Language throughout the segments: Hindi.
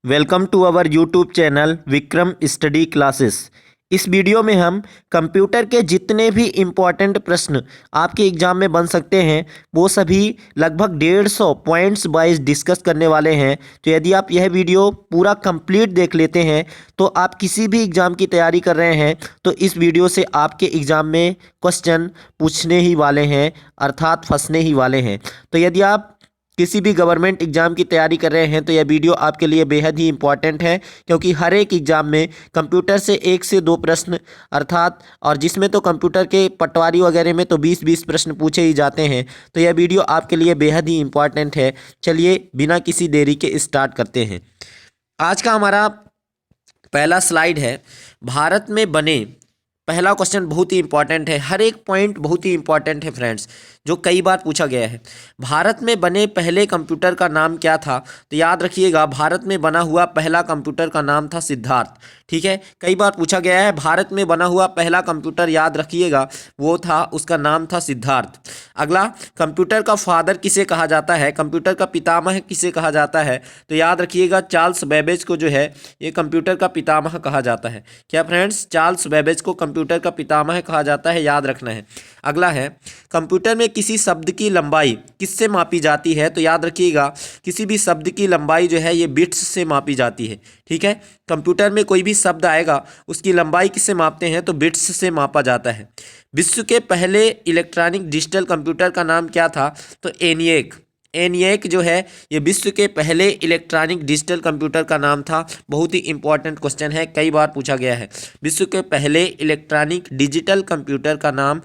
Welcome to our YouTube channel Vikram study classes. इस वीडियो में हम कंप्यूटर के जितने भी इम्पॉर्टेंट प्रश्न आपके एग्ज़ाम में बन सकते हैं वो सभी लगभग 150 पॉइंट्स वाइज डिस्कस करने वाले हैं। तो यदि आप यह वीडियो पूरा कंप्लीट देख लेते हैं तो आप किसी भी एग्ज़ाम की तैयारी कर रहे हैं तो इस वीडियो से आपके एग्ज़ाम में क्वेश्चन पूछने ही वाले हैं, अर्थात फंसने ही वाले हैं। तो यदि आप किसी भी गवर्नमेंट एग्जाम की तैयारी कर रहे हैं तो यह वीडियो आपके लिए बेहद ही इंपॉर्टेंट है, क्योंकि हर एक एग्जाम में कंप्यूटर से 1 से 2 प्रश्न अर्थात, और जिसमें तो कंप्यूटर के पटवारी वगैरह में तो 20-20 प्रश्न पूछे ही जाते हैं। तो यह वीडियो आपके लिए बेहद ही इंपॉर्टेंट है। चलिए बिना किसी देरी के स्टार्ट करते हैं। आज का हमारा पहला स्लाइड है, भारत में बने पहला क्वेश्चन बहुत ही इंपॉर्टेंट है। हर एक पॉइंट बहुत ही इंपॉर्टेंट है फ्रेंड्स, जो कई बार पूछा गया है। भारत में बने पहले कंप्यूटर का नाम क्या था? तो याद रखिएगा, भारत में बना हुआ पहला कंप्यूटर का नाम था सिद्धार्थ। ठीक है, कई बार पूछा गया है। भारत में बना हुआ पहला कंप्यूटर याद रखिएगा वो था, उसका नाम था सिद्धार्थ। अगला, कंप्यूटर का फादर किसे कहा जाता है? कंप्यूटर का पितामह किसे कहा जाता है? तो याद रखिएगा, चार्ल्स बेबेज को जो है ये कंप्यूटर का पितामह कहा जाता है। क्या फ्रेंड्स? चार्ल्स बेबेज को कंप्यूटर का पितामह कहा जाता है, याद रखना है। अगला है, कंप्यूटर में किसी शब्द की लंबाई किससे मापी जाती है? तो याद रखिएगा, किसी भी शब्द की लंबाई जो है ये बिट्स से मापी जाती है। ठीक है, कंप्यूटर में कोई भी शब्द आएगा उसकी लंबाई किससे मापते हैं? तो बिट्स से मापा जाता है। विश्व के पहले इलेक्ट्रॉनिक डिजिटल कंप्यूटर का नाम क्या था? तो एनिएक। एनिएक जो है ये विश्व के पहले इलेक्ट्रॉनिक डिजिटल कंप्यूटर का नाम था। बहुत ही इंपॉर्टेंट क्वेश्चन है, कई बार पूछा गया है। विश्व के पहले इलेक्ट्रॉनिक डिजिटल कंप्यूटर का नाम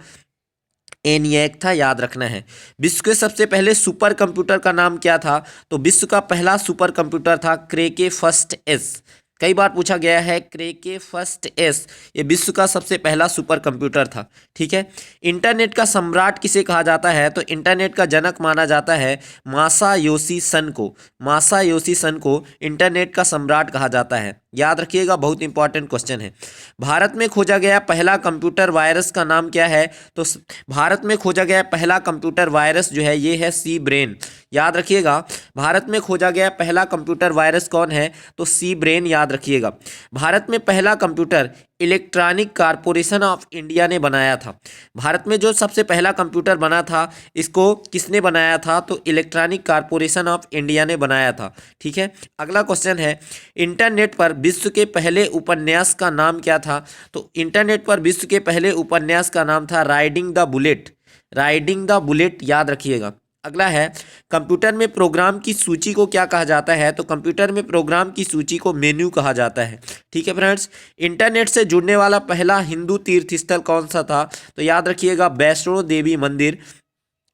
एनिएक था, याद रखना है। विश्व के सबसे पहले सुपर कंप्यूटर का नाम क्या था? तो विश्व का पहला सुपर कंप्यूटर था क्रेके फर्स्ट एस। कई बार पूछा गया है, क्रेके फर्स्ट एस ये विश्व का सबसे पहला सुपर कंप्यूटर था। ठीक है, इंटरनेट का सम्राट किसे कहा जाता है? तो इंटरनेट का जनक माना जाता है मासायोशी सन को। मासायोशी सन को इंटरनेट का सम्राट कहा जाता है, याद रखिएगा, बहुत इंपॉर्टेंट क्वेश्चन है। भारत में खोजा गया पहला कंप्यूटर वायरस का नाम क्या है? तो भारत में खोजा गया पहला कंप्यूटर वायरस जो है ये है सी ब्रेन। याद रखिएगा, भारत में खोजा गया पहला कंप्यूटर वायरस कौन है? तो सी ब्रेन, याद रखिएगा। भारत में पहला computer electronic corporation of India ने बनाया था। भारत में जो सबसे पहला कंप्यूटर बना था इसको किसने बनाया था? तो इलेक्ट्रॉनिक कारपोरेशन ऑफ इंडिया ने बनाया था। ठीक है, अगला क्वेश्चन है, इंटरनेट पर विश्व के पहले उपन्यास का नाम क्या था? तो इंटरनेट पर विश्व के पहले उपन्यास का नाम था riding the bullet. Riding the bullet, याद रखिएगा। अगला है, कंप्यूटर में प्रोग्राम की सूची को क्या कहा जाता है? तो कंप्यूटर में प्रोग्राम की सूची को मेन्यू कहा जाता है। ठीक है फ्रेंड्स, इंटरनेट से जुड़ने वाला पहला हिंदू तीर्थ स्थल कौन सा था? तो याद रखिएगा, वैष्णो देवी मंदिर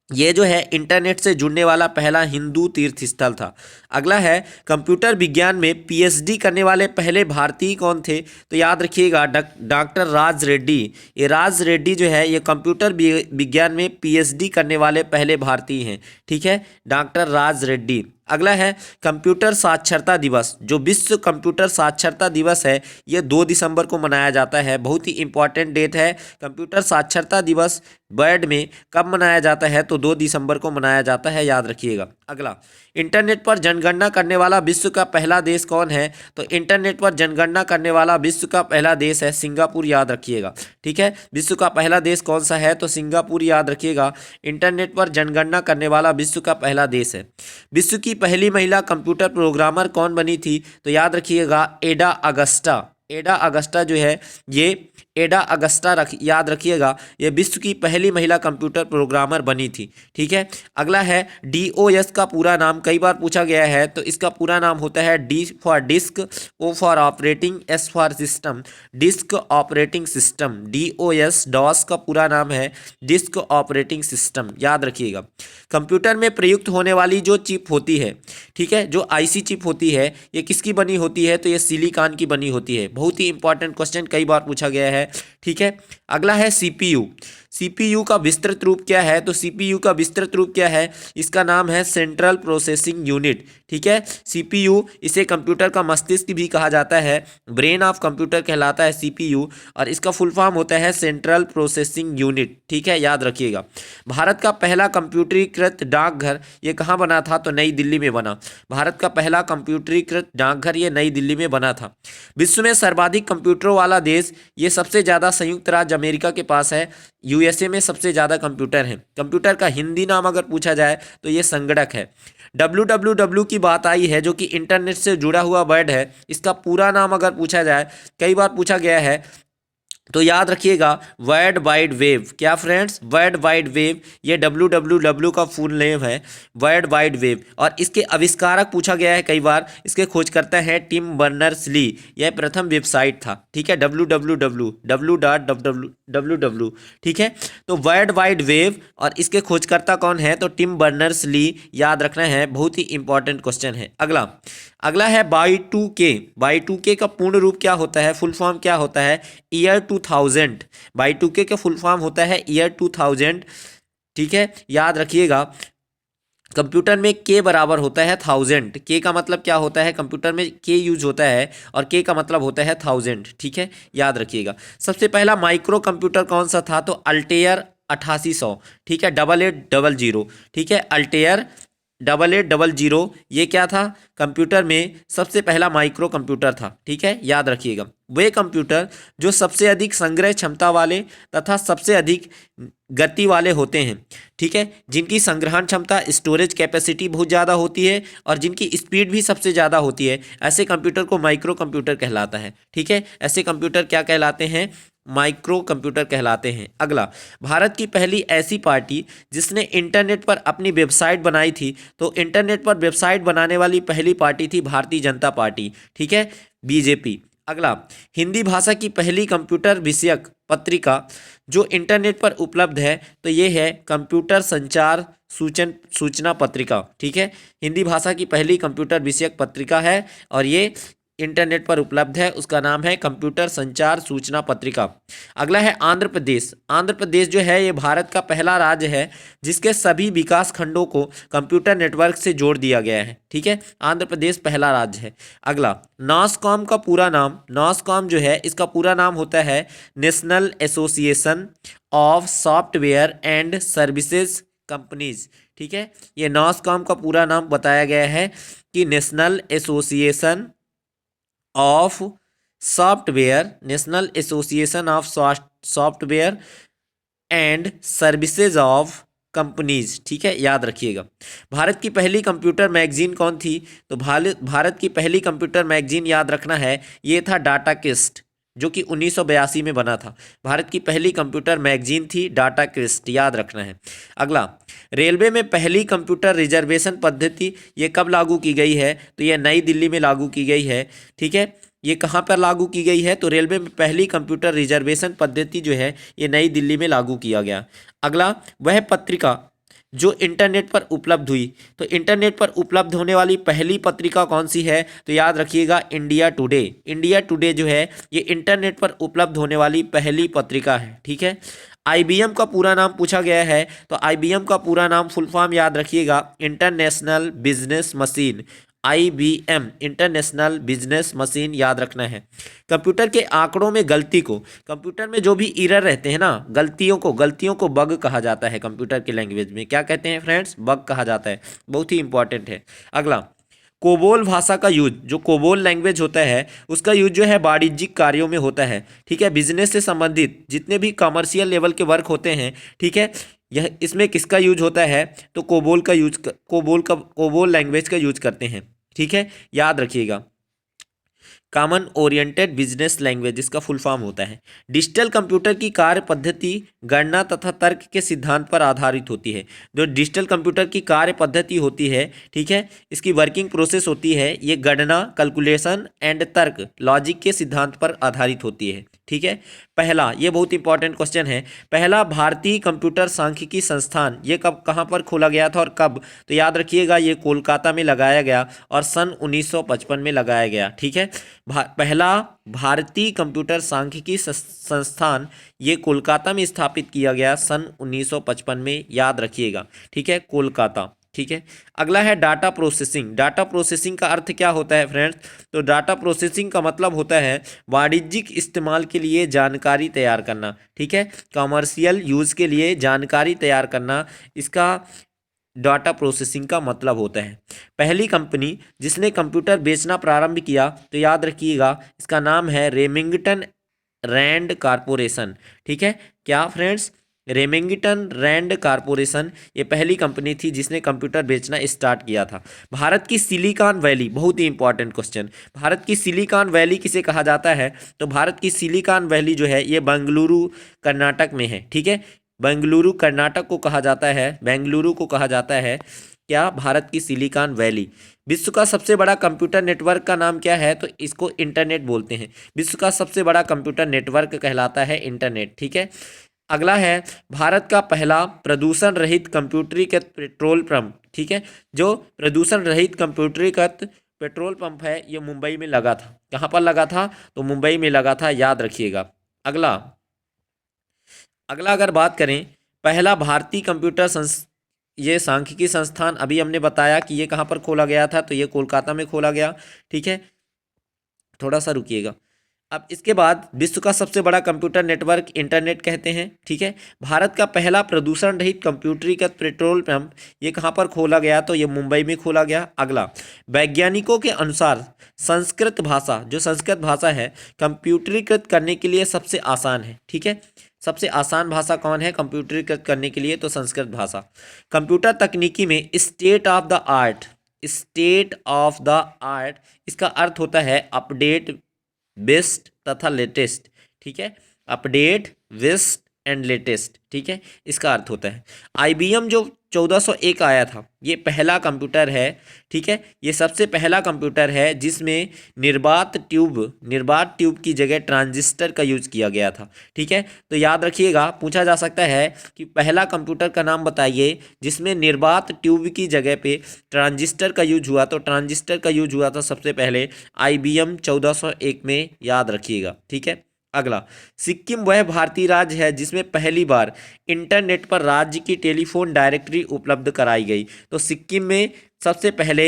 ये जो है इंटरनेट से जुड़ने वाला पहला हिंदू तीर्थ स्थल था। अगला है, कंप्यूटर विज्ञान में पीएचडी करने वाले पहले भारतीय कौन थे? तो याद रखिएगा, डॉक्टर राज रेड्डी। ये राज रेड्डी जो है ये कंप्यूटर विज्ञान में पीएचडी करने वाले पहले भारतीय हैं। ठीक है, डॉक्टर राज रेड्डी। अगला है, कंप्यूटर साक्षरता दिवस। जो विश्व कंप्यूटर साक्षरता दिवस है ये 2 दिसंबर को मनाया जाता है। बहुत ही इंपॉर्टेंट डेट है। कंप्यूटर साक्षरता दिवस वर्ल्ड में कब मनाया जाता है? तो 2 दिसंबर को मनाया जाता है, याद रखिएगा। अगला, इंटरनेट पर जनगणना करने वाला विश्व का पहला देश कौन है? तो इंटरनेट पर जनगणना करने वाला विश्व का पहला देश है सिंगापुर, याद रखिएगा। ठीक है, विश्व का पहला देश कौन सा है? तो सिंगापुर, याद रखिएगा। इंटरनेट पर जनगणना करने वाला विश्व का पहला देश है। विश्व की पहली महिला कंप्यूटर प्रोग्रामर कौन बनी थी? तो याद रखिएगा, एडा अगस्टा। एडा अगस्टा जो है ये एडा अगस्टा याद रखिएगा, ये विश्व की पहली महिला कंप्यूटर प्रोग्रामर बनी थी। ठीक है, अगला है, डीओएस का पूरा नाम कई बार पूछा गया है। तो इसका पूरा नाम होता है D for disk, O for operating, S for system, disk operating system. DOS DOS का पूरा नाम है डिस्क ऑपरेटिंग सिस्टम, याद रखिएगा। कंप्यूटर में प्रयुक्त होने वाली जो चिप होती है, ठीक है, जो आईसी चिप होती है ये किसकी बनी होती है? तो ये सिलिकॉन की बनी होती है। बहुत ही इंपॉर्टेंट क्वेश्चन, कई बार पूछा गया है। ठीक है, अगला है सीपीयू। सीपीयू का विस्तृत रूप क्या है? तो सीपीयू का विस्तृत रूप क्या है? इसका नाम है सेंट्रल प्रोसेसिंग यूनिट। ठीक है, सीपीयू, इसे कंप्यूटर का मस्तिष्क भी कहा जाता है, ब्रेन ऑफ कंप्यूटर कहलाता है सीपीयू, और इसका फुल फॉर्म होता है सेंट्रल प्रोसेसिंग यूनिट। ठीक है, याद रखिएगा। भारत का पहला कंप्यूटरीकृत डाकघर ये कहाँ बना था? तो नई दिल्ली में बना। भारत का पहला कंप्यूटरीकृत डाकघर ये नई दिल्ली में बना था। विश्व में सर्वाधिक कंप्यूटरों वाला देश, ये सबसे ज़्यादा संयुक्त राज्य अमेरिका के पास है। यूएसए में सबसे ज़्यादा कंप्यूटर हैं। कंप्यूटर का हिंदी नाम अगर पूछा जाए तो ये संगणक है। www की बात आई है, जो कि इंटरनेट से जुड़ा हुआ वर्ड है। इसका पूरा नाम अगर पूछा जाए, कई बार पूछा गया है, तो याद रखिएगा वर्ल्ड वाइड वेव। क्या फ्रेंड्स? वर्ल्ड वाइड वेव, ये www का फुल नेम है, वर्ल्ड वाइड वेव। और इसके आविष्कारक पूछा गया है कई बार, इसके खोजकर्ता हैं टिम बर्नर्स-ली। यह प्रथम वेबसाइट था। ठीक है, www। ठीक है, तो वर्ल्ड वाइड वेव और इसके खोजकर्ता कौन है? तो टिम बर्नर्स-ली। याद रखना है, बहुत ही इंपॉर्टेंट क्वेश्चन है। अगला है Y2K। Y2K का पूर्ण रूप क्या होता है? फुल फॉर्म क्या होता है? ईयर 2000। Y2K का फुल फॉर्म होता है ईयर 2000। ठीक है, याद रखिएगा। कंप्यूटर में K बराबर होता है 1000। K का मतलब क्या होता है? कंप्यूटर में K यूज होता है और K का मतलब होता है 1000। ठीक है, याद रखिएगा। सबसे पहला माइक्रो कंप्यूटर कौन सा था? तो अल्टेयर 8800। ठीक है, 8800। ठीक है, अल्टेयर 8800, ये क्या था? कंप्यूटर में सबसे पहला माइक्रो कंप्यूटर था। ठीक है, याद रखिएगा। वे कंप्यूटर जो सबसे अधिक संग्रह क्षमता वाले तथा सबसे अधिक गति वाले होते हैं। ठीक है, जिनकी संग्रहण क्षमता, स्टोरेज कैपेसिटी बहुत ज़्यादा होती है और जिनकी स्पीड भी सबसे ज़्यादा होती है, ऐसे कंप्यूटर को माइक्रो कंप्यूटर कहलाता है। ठीक है, ऐसे कंप्यूटर क्या कहलाते हैं? माइक्रो कंप्यूटर कहलाते हैं। अगला, भारत की पहली ऐसी पार्टी जिसने इंटरनेट पर अपनी वेबसाइट बनाई थी, तो इंटरनेट पर वेबसाइट बनाने वाली पहली पार्टी थी भारतीय जनता पार्टी। ठीक है, बीजेपी। अगला, हिंदी भाषा की पहली कंप्यूटर विषयक पत्रिका जो इंटरनेट पर उपलब्ध है, तो ये है कंप्यूटर संचार सूचना पत्रिका। ठीक है, हिंदी भाषा की पहली कंप्यूटर विषयक पत्रिका है और ये इंटरनेट पर उपलब्ध है। उसका नाम है कंप्यूटर संचार सूचना पत्रिका। अगला है आंध्र प्रदेश। आंध्र प्रदेश जो है ये भारत का पहला राज्य है जिसके सभी विकास खंडों को कंप्यूटर नेटवर्क से जोड़ दिया गया है। ठीक है, आंध्र प्रदेश पहला राज्य है। अगला, नासकॉम का पूरा नाम, नासकॉम जो है इसका पूरा नाम होता है national association of software and services companies. ठीक है, ये नासकॉम का पूरा नाम बताया गया है कि national association of software, national association of software and services of companies. ठीक है, याद रखिएगा। भारत की पहली कंप्यूटर मैगजीन कौन थी? तो भारत की पहली कंप्यूटर मैगजीन याद रखना है, ये था डाटा क्विस्ट, जो कि 1982 में बना था। भारत की पहली कंप्यूटर मैगजीन थी डाटा क्विस्ट, याद रखना है। अगला, रेलवे में पहली कंप्यूटर रिजर्वेशन पद्धति ये कब लागू की गई है? तो ये नई दिल्ली में लागू की गई है। ठीक है, ये कहाँ पर लागू की गई है? तो रेलवे में पहली कंप्यूटर रिजर्वेशन पद्धति जो है ये नई दिल्ली में लागू किया गया। अगला, वह पत्रिका जो इंटरनेट पर उपलब्ध हुई, तो इंटरनेट पर उपलब्ध होने वाली पहली पत्रिका कौन सी है? तो याद रखिएगा इंडिया टुडे। इंडिया टुडे जो है ये इंटरनेट पर उपलब्ध होने वाली पहली पत्रिका है। ठीक है, IBM का पूरा नाम पूछा गया है, तो IBM का पूरा नाम फुल फॉर्म याद रखिएगा international business machine. IBM, international business machine, याद रखना है। कंप्यूटर के आंकड़ों में गलती को, कंप्यूटर में जो भी एरर रहते हैं ना, गलतियों को बग कहा जाता है। कंप्यूटर की लैंग्वेज में क्या कहते हैं फ्रेंड्स? बग कहा जाता है। बहुत ही इंपॉर्टेंट है। अगला, कोबोल भाषा का यूज, जो कोबोल लैंग्वेज होता है उसका यूज जो है वाणिज्यिक कार्यों में होता है। ठीक है, बिजनेस से संबंधित जितने भी कमर्शियल लेवल के वर्क होते हैं, ठीक है, यह इसमें किसका यूज होता है? तो कोबोल लैंग्वेज का यूज करते हैं। ठीक है, याद रखिएगा। कॉमन ओरिएंटेड बिजनेस लैंग्वेज इसका फुल फॉर्म होता है। डिजिटल कंप्यूटर की कार्य पद्धति गणना तथा तर्क के सिद्धांत पर आधारित होती है। जो डिजिटल कंप्यूटर की कार्य पद्धति होती है, ठीक है, इसकी वर्किंग प्रोसेस होती है, ये गणना, कैलकुलेशन एंड तर्क, लॉजिक के सिद्धांत पर आधारित होती है। ठीक है। पहला, ये बहुत इंपॉर्टेंट क्वेश्चन है, पहला भारतीय कंप्यूटर सांख्यिकी संस्थान ये कब कहाँ पर खोला गया था और कब? तो याद रखिएगा ये कोलकाता में लगाया गया और सन 1955 में लगाया गया। ठीक है, पहला भारतीय कंप्यूटर सांख्यिकी संस्थान ये कोलकाता में स्थापित किया गया सन 1955 में, याद रखिएगा। ठीक है, कोलकाता। ठीक है, अगला है डाटा प्रोसेसिंग। डाटा प्रोसेसिंग का अर्थ क्या होता है फ्रेंड्स? तो डाटा प्रोसेसिंग का मतलब होता है वाणिज्यिक इस्तेमाल के लिए जानकारी तैयार करना। ठीक है, कॉमर्शियल यूज़ के लिए जानकारी तैयार करना, इसका डाटा प्रोसेसिंग का मतलब होता है। पहली कंपनी जिसने कंप्यूटर बेचना प्रारंभ किया तो याद रखिएगा इसका नाम है रेमिंगटन रैंड कारपोरेशन। ठीक है, क्या फ्रेंड्स? रेमिंगटन रैंड कारपोरेशन ये पहली कंपनी थी जिसने कंप्यूटर बेचना स्टार्ट किया था। भारत की सिलिकॉन वैली, बहुत ही इंपॉर्टेंट क्वेश्चन, भारत की सिलिकॉन वैली किसे कहा जाता है? तो भारत की सिलिकॉन वैली जो है ये बेंगलुरु कर्नाटक में है। ठीक है, बेंगलुरु कर्नाटक को कहा जाता है, बेंगलुरु को कहा जाता है क्या? भारत की सिलिकॉन वैली। विश्व का सबसे बड़ा कंप्यूटर नेटवर्क का नाम क्या है? तो इसको इंटरनेट बोलते हैं। विश्व का सबसे बड़ा कंप्यूटर नेटवर्क कहलाता है इंटरनेट। ठीक है, अगला है भारत का पहला प्रदूषण रहित कंप्यूटरीकृत पेट्रोल पंप। ठीक है, जो प्रदूषण रहित कंप्यूटरीकृत पेट्रोल पंप है ये मुंबई में लगा था। कहाँ पर लगा था? तो मुंबई में लगा था, याद रखिएगा। अगला अगर बात करें पहला भारतीय कंप्यूटर ये सांख्यिकी संस्थान, अभी हमने बताया कि ये कहाँ पर खोला गया था, तो ये कोलकाता में खोला गया। ठीक है, थोड़ा सा रुकिएगा। अब इसके बाद विश्व का सबसे बड़ा कंप्यूटर नेटवर्क इंटरनेट कहते हैं। ठीक है, भारत का पहला प्रदूषण रहित कंप्यूटरीकृत पेट्रोल पंप ये कहाँ पर खोला गया? तो ये मुंबई में खोला गया। अगला, वैज्ञानिकों के अनुसार संस्कृत भाषा, जो संस्कृत भाषा है कंप्यूटरीकृत करने के लिए सबसे आसान है। ठीक है, सबसे आसान भाषा कौन है कंप्यूटरीकृत करने के लिए? तो संस्कृत भाषा। कंप्यूटर तकनीकी में state of the art, state of the art इसका अर्थ होता है अपडेट, बेस्ट तथा लेटेस्ट। ठीक है, अपडेट, बेस्ट एंड लेटेस्ट। ठीक है, इसका अर्थ होता है। IBM जो 1401 आया था ये पहला कंप्यूटर है। ठीक है, ये सबसे पहला कंप्यूटर है जिसमें निर्बात ट्यूब की जगह ट्रांजिस्टर का यूज किया गया था। ठीक है, तो याद रखिएगा पूछा जा सकता है कि पहला कंप्यूटर का नाम बताइए जिसमें निर्बात ट्यूब की जगह पे ट्रांजिस्टर का यूज हुआ। तो ट्रांजिस्टर का यूज हुआ था सबसे पहले IBM 1401 में, याद रखिएगा। ठीक है, अगला, सिक्किम वह भारतीय राज्य है जिसमें पहली बार इंटरनेट पर राज्य की टेलीफोन डायरेक्टरी उपलब्ध कराई गई। तो सिक्किम में सबसे पहले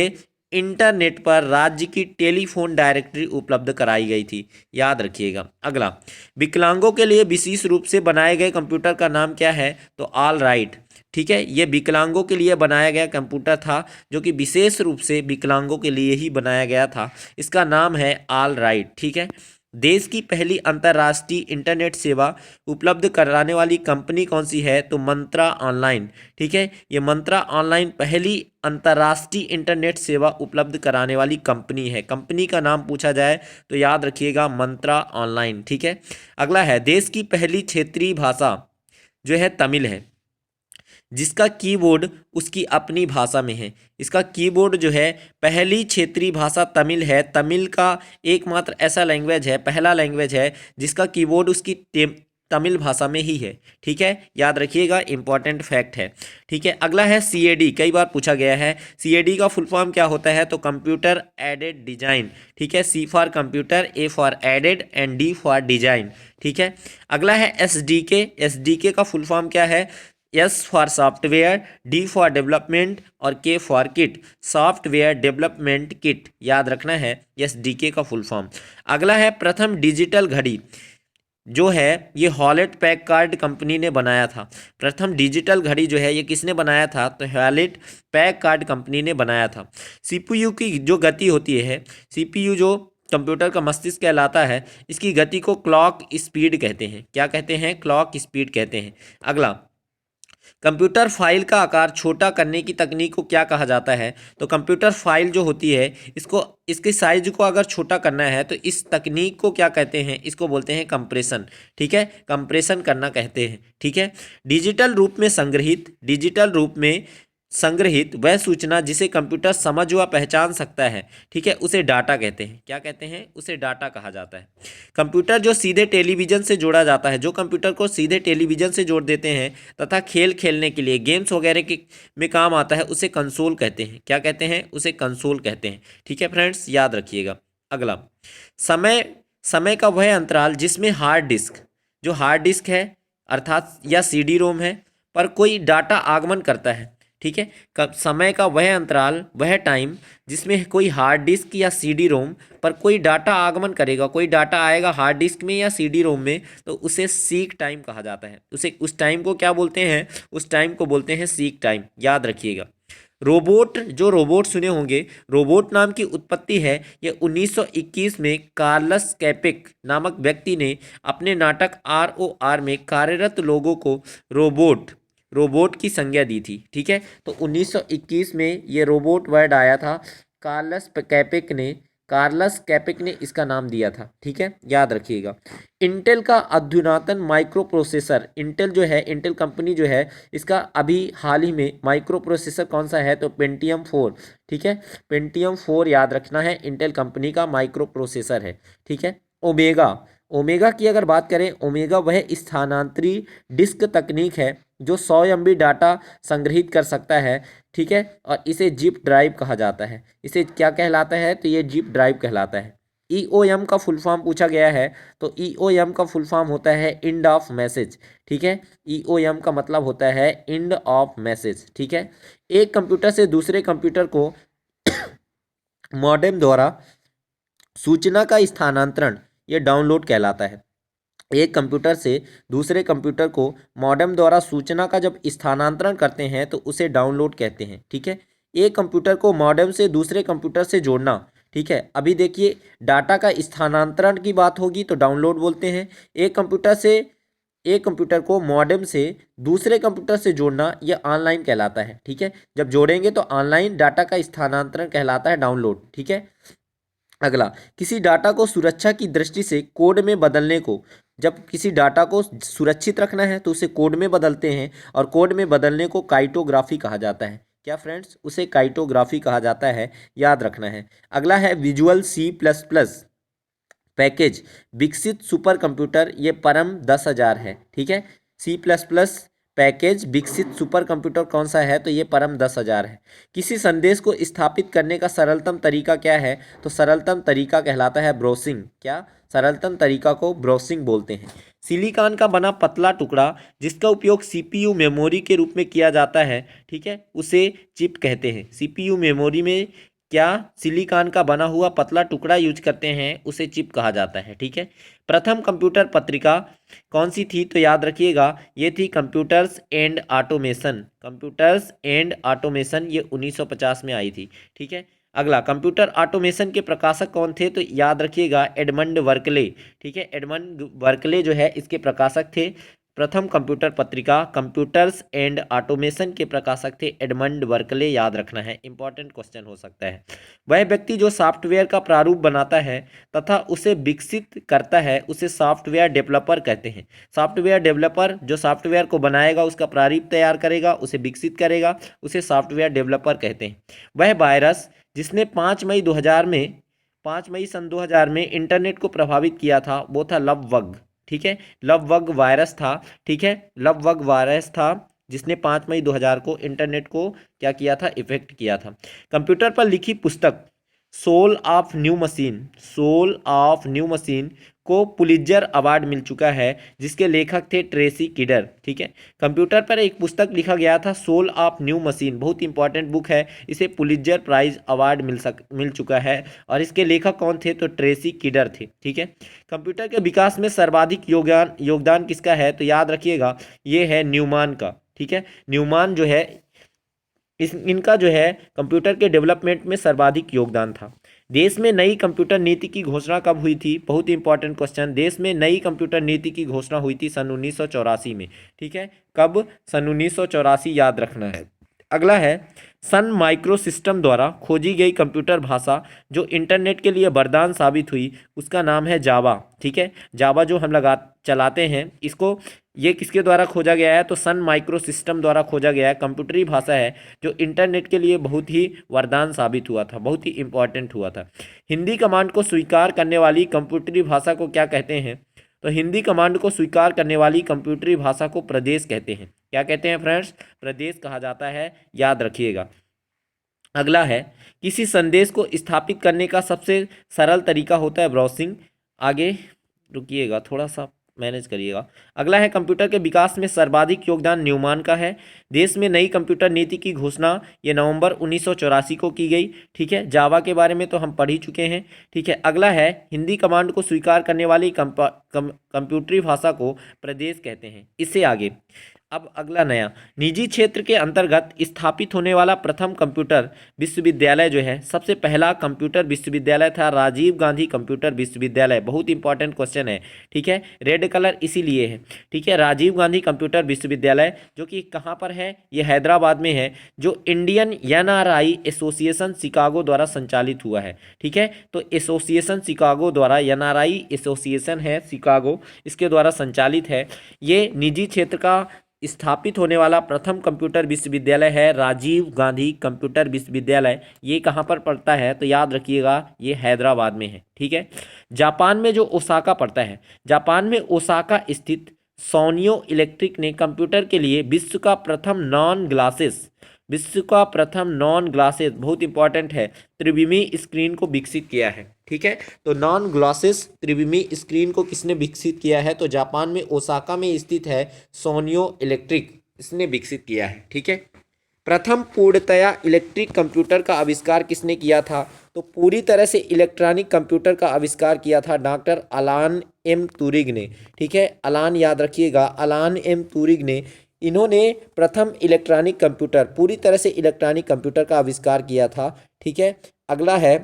इंटरनेट पर राज्य की टेलीफोन डायरेक्टरी उपलब्ध कराई गई थी, याद रखिएगा। अगला, विकलांगों के लिए विशेष रूप से बनाए गए कंप्यूटर का नाम क्या है? तो ऑल राइट। ठीक है, ये विकलांगों के लिए बनाया गया कंप्यूटर था जो कि विशेष रूप से विकलांगों के लिए ही बनाया गया था। इसका नाम है ऑल राइट। ठीक है, देश की पहली अंतर्राष्ट्रीय इंटरनेट सेवा उपलब्ध कराने वाली कंपनी कौन सी है? तो मंत्रा ऑनलाइन। ठीक है, ये मंत्रा ऑनलाइन पहली अंतर्राष्ट्रीय इंटरनेट सेवा उपलब्ध कराने वाली कंपनी है। कंपनी का नाम पूछा जाए तो याद रखिएगा मंत्रा ऑनलाइन। ठीक है, अगला है देश की पहली क्षेत्रीय भाषा जो है तमिल है, जिसका कीबोर्ड उसकी अपनी भाषा में है। इसका कीबोर्ड जो है पहली क्षेत्रीय भाषा तमिल है। तमिल का एकमात्र ऐसा लैंग्वेज है, पहला लैंग्वेज है जिसका कीबोर्ड उसकी तमिल भाषा में ही है। ठीक है, याद रखिएगा, इंपॉर्टेंट फैक्ट है। ठीक है, अगला है CAD, कई बार पूछा गया है। CAD का फुल फॉर्म क्या होता है? तो कंप्यूटर एडेड डिजाइन। ठीक है, C for computer, A for aided and D for design. ठीक है, अगला है SDK। SDK का फुल फॉर्म क्या है? S for software, D for development और K for kit, software development kit, याद रखना है SDK का फुल फॉर्म। अगला है प्रथम डिजिटल घड़ी जो है ये हॉलेट पैककार्ड कंपनी ने बनाया था। प्रथम डिजिटल घड़ी जो है ये किसने बनाया था? तो हॉलेट पैककार्ड कंपनी ने बनाया था। CPU की जो गति होती है, CPU जो कंप्यूटर का मस्तिष्क कहलाता है, इसकी गति को क्लॉक स्पीड कहते हैं। क्या कहते हैं? क्लॉक स्पीड कहते हैं। अगला, कंप्यूटर फाइल का आकार छोटा करने की तकनीक को क्या कहा जाता है? तो कंप्यूटर फाइल जो होती है इसके साइज को अगर छोटा करना है तो इस तकनीक को क्या कहते हैं? इसको बोलते हैं कंप्रेशन। ठीक है, कंप्रेशन करना कहते हैं। ठीक है, डिजिटल रूप में संग्रहित वह सूचना जिसे कंप्यूटर समझ व पहचान सकता है, ठीक है, उसे डाटा कहते हैं। क्या कहते हैं? उसे डाटा कहा जाता है। कंप्यूटर जो सीधे टेलीविजन से जोड़ा जाता है, जो कंप्यूटर को सीधे टेलीविजन से जोड़ देते हैं तथा खेल खेलने के लिए, गेम्स वगैरह के में काम आता है, उसे कंसोल कहते हैं। क्या कहते हैं? उसे कंसोल कहते हैं। ठीक है फ्रेंड्स, याद रखिएगा। अगला, समय का वह अंतराल जिसमें हार्ड डिस्क, जो हार्ड डिस्क है अर्थात या सीडी रोम है, पर कोई डाटा आगमन करता है। ठीक है, समय का वह अंतराल, वह टाइम जिसमें कोई हार्ड डिस्क या सीडी रोम पर कोई डाटा आगमन करेगा, कोई डाटा आएगा हार्ड डिस्क में या सीडी रोम में, तो उसे सीक टाइम कहा जाता है। उसे उस टाइम को क्या बोलते हैं? उस टाइम को बोलते हैं सीक टाइम। याद रखिएगा। रोबोट, जो रोबोट सुने होंगे, रोबोट नाम की उत्पत्ति है ये 1921 में कार्लस कैपिक नामक व्यक्ति ने अपने नाटक ROR में कार्यरत लोगों को रोबोट की संज्ञा दी थी। ठीक है, तो 1921 में ये रोबोट वर्ड आया था। कार्लस कैपिक ने इसका नाम दिया था। ठीक है, याद रखिएगा। इंटेल का अधुनातन माइक्रो प्रोसेसर, इंटेल जो है, इंटेल कंपनी जो है, इसका अभी हाल ही में माइक्रो प्रोसेसर कौन सा है? तो पेंटियम 4। ठीक है, पेंटियम 4 याद रखना है, इंटेल कंपनी का माइक्रो प्रोसेसर है। ठीक है, ओमेगा की अगर बात करें, ओमेगा वह स्थानांतरी डिस्क तकनीक है जो 100 MB डाटा संग्रहित कर सकता है। ठीक है, और इसे जिप ड्राइव कहा जाता है। इसे क्या कहलाता है? तो ये जिप ड्राइव कहलाता है। EOM का फुल फॉर्म पूछा गया है, तो EOM का फुल फॉर्म होता है एंड ऑफ मैसेज। ठीक है, EOM का मतलब होता है एंड ऑफ मैसेज। ठीक है, एक कंप्यूटर से दूसरे कंप्यूटर को मॉडेम द्वारा सूचना का स्थानांतरण, ये डाउनलोड कहलाता है। एक कंप्यूटर से दूसरे कंप्यूटर को मॉडेम द्वारा सूचना का जब स्थानांतरण करते हैं तो उसे डाउनलोड कहते हैं। ठीक है, एक कंप्यूटर को मॉडेम से दूसरे कंप्यूटर से जोड़ना। ठीक है, अभी देखिए डाटा का स्थानांतरण की बात होगी तो डाउनलोड बोलते हैं। एक कंप्यूटर को मॉडेम से दूसरे कंप्यूटर से जोड़ना यह ऑनलाइन कहलाता है। ठीक है, जब जोड़ेंगे तो ऑनलाइन डाटा का स्थानांतरण कहलाता है डाउनलोड। ठीक है, अगला, किसी डाटा को सुरक्षा की दृष्टि से कोड में बदलने को, जब किसी डाटा को सुरक्षित रखना है तो उसे कोड में बदलते हैं, और कोड में बदलने को काइटोग्राफी कहा जाता है। क्या फ्रेंड्स? उसे काइटोग्राफी कहा जाता है, याद रखना है। अगला है विजुअल C++ पैकेज विकसित सुपर कंप्यूटर, ये परम 10,000 है। ठीक है, C++ पैकेज विकसित सुपर कंप्यूटर कौन सा है? तो ये परम 10,000 है। किसी संदेश को स्थापित करने का सरलतम तरीका क्या है? तो सरलतम तरीका कहलाता है ब्राउजिंग। क्या? सरलतम तरीका को ब्राउजिंग बोलते हैं। सिलिकॉन का बना पतला टुकड़ा जिसका उपयोग CPU मेमोरी के रूप में किया जाता है, ठीक है, उसे चिप कहते हैं। CPU मेमोरी में क्या सिलिकॉन का बना हुआ पतला टुकड़ा यूज करते हैं, उसे चिप कहा जाता है। ठीक है, प्रथम कंप्यूटर पत्रिका कौन सी थी? तो याद रखिएगा, ये थी computers and automation. Computers and automation ये 1950 में आई थी। ठीक है, अगला, कंप्यूटर ऑटोमेशन के प्रकाशक कौन थे? तो याद रखिएगा एडमंड बर्कले। ठीक है, एडमंड बर्कले जो है इसके प्रकाशक थे। प्रथम कंप्यूटर पत्रिका कंप्यूटर्स एंड ऑटोमेशन के प्रकाशक थे एडमंड बर्कले। याद रखना है, इंपॉर्टेंट क्वेश्चन हो सकता है। वह व्यक्ति जो सॉफ्टवेयर का प्रारूप बनाता है तथा उसे विकसित करता है उसे सॉफ्टवेयर डेवलपर कहते हैं। सॉफ्टवेयर डेवलपर जो सॉफ्टवेयर को बनाएगा, उसका प्रारूप तैयार करेगा, उसे विकसित करेगा, उसे सॉफ्टवेयर डेवलपर कहते हैं। वह वायरस जिसने 5 मई सन 2000 में इंटरनेट को प्रभावित किया था वो था लवबग। ठीक है, लवबग वायरस था। ठीक है, लवबग वायरस था जिसने 5 मई 2000 को इंटरनेट को क्या किया था? इफेक्ट किया था। कंप्यूटर पर लिखी पुस्तक सोल ऑफ न्यू मशीन को पुलित्जर अवार्ड मिल चुका है जिसके लेखक थे ट्रेसी किडर। ठीक है, कंप्यूटर पर एक पुस्तक लिखा गया था सोल ऑफ न्यू मशीन, बहुत इंपॉर्टेंट बुक है, इसे पुलित्जर प्राइज अवार्ड मिल चुका है, और इसके लेखक कौन थे? तो ट्रेसी किडर थे। ठीक है, कंप्यूटर के विकास में सर्वाधिक योगदान किसका है? तो याद रखिएगा ये है न्यूमान का। ठीक है, न्यूमान जो है इनका जो है कंप्यूटर के डेवलपमेंट में सर्वाधिक योगदान था। देश में नई कंप्यूटर नीति की घोषणा कब हुई थी? बहुत इंपॉर्टेंट क्वेश्चन। देश में नई कंप्यूटर नीति की घोषणा हुई थी सन 1984 में। ठीक है, कब? सन 1984, याद रखना है। अगला है सन माइक्रो सिस्टम द्वारा खोजी गई कंप्यूटर भाषा जो इंटरनेट के लिए वरदान साबित हुई उसका नाम है जावा। ठीक है, जावा जो हम चलाते हैं इसको, ये किसके द्वारा खोजा गया है? तो सन माइक्रो सिस्टम द्वारा खोजा गया है। कंप्यूटरी भाषा है जो इंटरनेट के लिए बहुत ही वरदान साबित हुआ था, बहुत ही इंपॉर्टेंट हुआ था। हिंदी कमांड को स्वीकार करने वाली कंप्यूटरी भाषा को क्या कहते हैं? तो हिंदी कमांड को स्वीकार करने वाली कंप्यूटरी भाषा को प्रदेश कहते हैं। क्या कहते हैं फ्रेंड्स? प्रदेश कहा जाता है, याद रखिएगा। अगला है, किसी संदेश को स्थापित करने का सबसे सरल तरीका होता है ब्राउजिंग। आगे रुकिएगा, थोड़ा सा मैनेज करिएगा। अगला है, कंप्यूटर के विकास में सर्वाधिक योगदान न्यूमान का है। देश में नई कंप्यूटर नीति की घोषणा ये नवंबर 1984 को की गई। ठीक है, जावा के बारे में तो हम पढ़ ही चुके हैं। ठीक है, अगला है, हिंदी कमांड को स्वीकार करने वाली कंप्यूटरी भाषा को प्रदेश कहते हैं। इससे आगे अब अगला नया, निजी क्षेत्र के अंतर्गत स्थापित होने वाला प्रथम कंप्यूटर विश्वविद्यालय जो है, सबसे पहला कंप्यूटर विश्वविद्यालय था राजीव गांधी कंप्यूटर विश्वविद्यालय। बहुत इंपॉर्टेंट क्वेश्चन है। ठीक है, रेड कलर इसीलिए है। ठीक है, राजीव गांधी कंप्यूटर विश्वविद्यालय जो कि कहाँ पर है? ये हैदराबाद में है, जो इंडियन NRI एसोसिएशन शिकागो द्वारा संचालित हुआ है। ठीक है, तो एसोसिएशन शिकागो द्वारा, NRI एसोसिएशन है शिकागो, इसके द्वारा संचालित है। ये निजी क्षेत्र का स्थापित होने वाला प्रथम कंप्यूटर विश्वविद्यालय है राजीव गांधी कंप्यूटर विश्वविद्यालय। ये कहाँ पर पड़ता है? तो याद रखिएगा, ये हैदराबाद में है। ठीक है, जापान में जो ओसाका पड़ता है, जापान में ओसाका स्थित सोनियो इलेक्ट्रिक ने कंप्यूटर के लिए विश्व का प्रथम नॉन ग्लासेस, बहुत इंपॉर्टेंट है, त्रिविमी स्क्रीन को विकसित किया है। ठीक है, तो नॉन ग्लासेस त्रिविमी स्क्रीन को किसने विकसित किया है? तो जापान में ओसाका में स्थित है सोनियो इलेक्ट्रिक, इसने विकसित किया है। ठीक है, प्रथम पूर्णतया इलेक्ट्रिक कंप्यूटर का आविष्कार किसने किया था? तो पूरी तरह से इलेक्ट्रॉनिक कंप्यूटर का आविष्कार किया था डॉक्टर अलान एम टूरिंग ने। ठीक है, अलान याद रखिएगा, अलान एम टूरिंग ने, इन्होंने प्रथम इलेक्ट्रॉनिक कंप्यूटर, पूरी तरह से इलेक्ट्रॉनिक कंप्यूटर का आविष्कार किया था। ठीक है, अगला है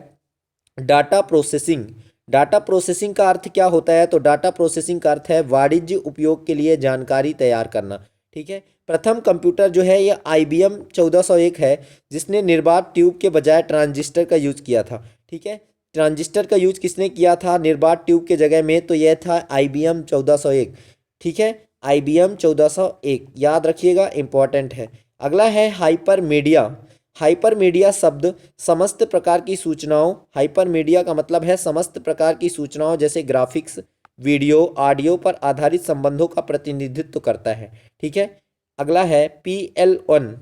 डाटा प्रोसेसिंग। डाटा प्रोसेसिंग का अर्थ क्या होता है? तो डाटा प्रोसेसिंग का अर्थ है वाणिज्य उपयोग के लिए जानकारी तैयार करना। ठीक है, प्रथम कंप्यूटर जो है ये IBM 1401 है, जिसने निर्बाध ट्यूब के बजाय ट्रांजिस्टर का यूज किया था। ठीक है, ट्रांजिस्टर का यूज किसने किया था निर्बाध ट्यूब के जगह में? तो यह था IBM 1401। ठीक है, IBM 1401 याद रखिएगा, इंपॉर्टेंट है। अगला है हाइपर मीडिया। हाइपर मीडिया शब्द समस्त प्रकार की सूचनाओं, हाइपर मीडिया का मतलब है समस्त प्रकार की सूचनाओं जैसे ग्राफिक्स, वीडियो, ऑडियो पर आधारित संबंधों का प्रतिनिधित्व करता है। ठीक है, अगला है PL1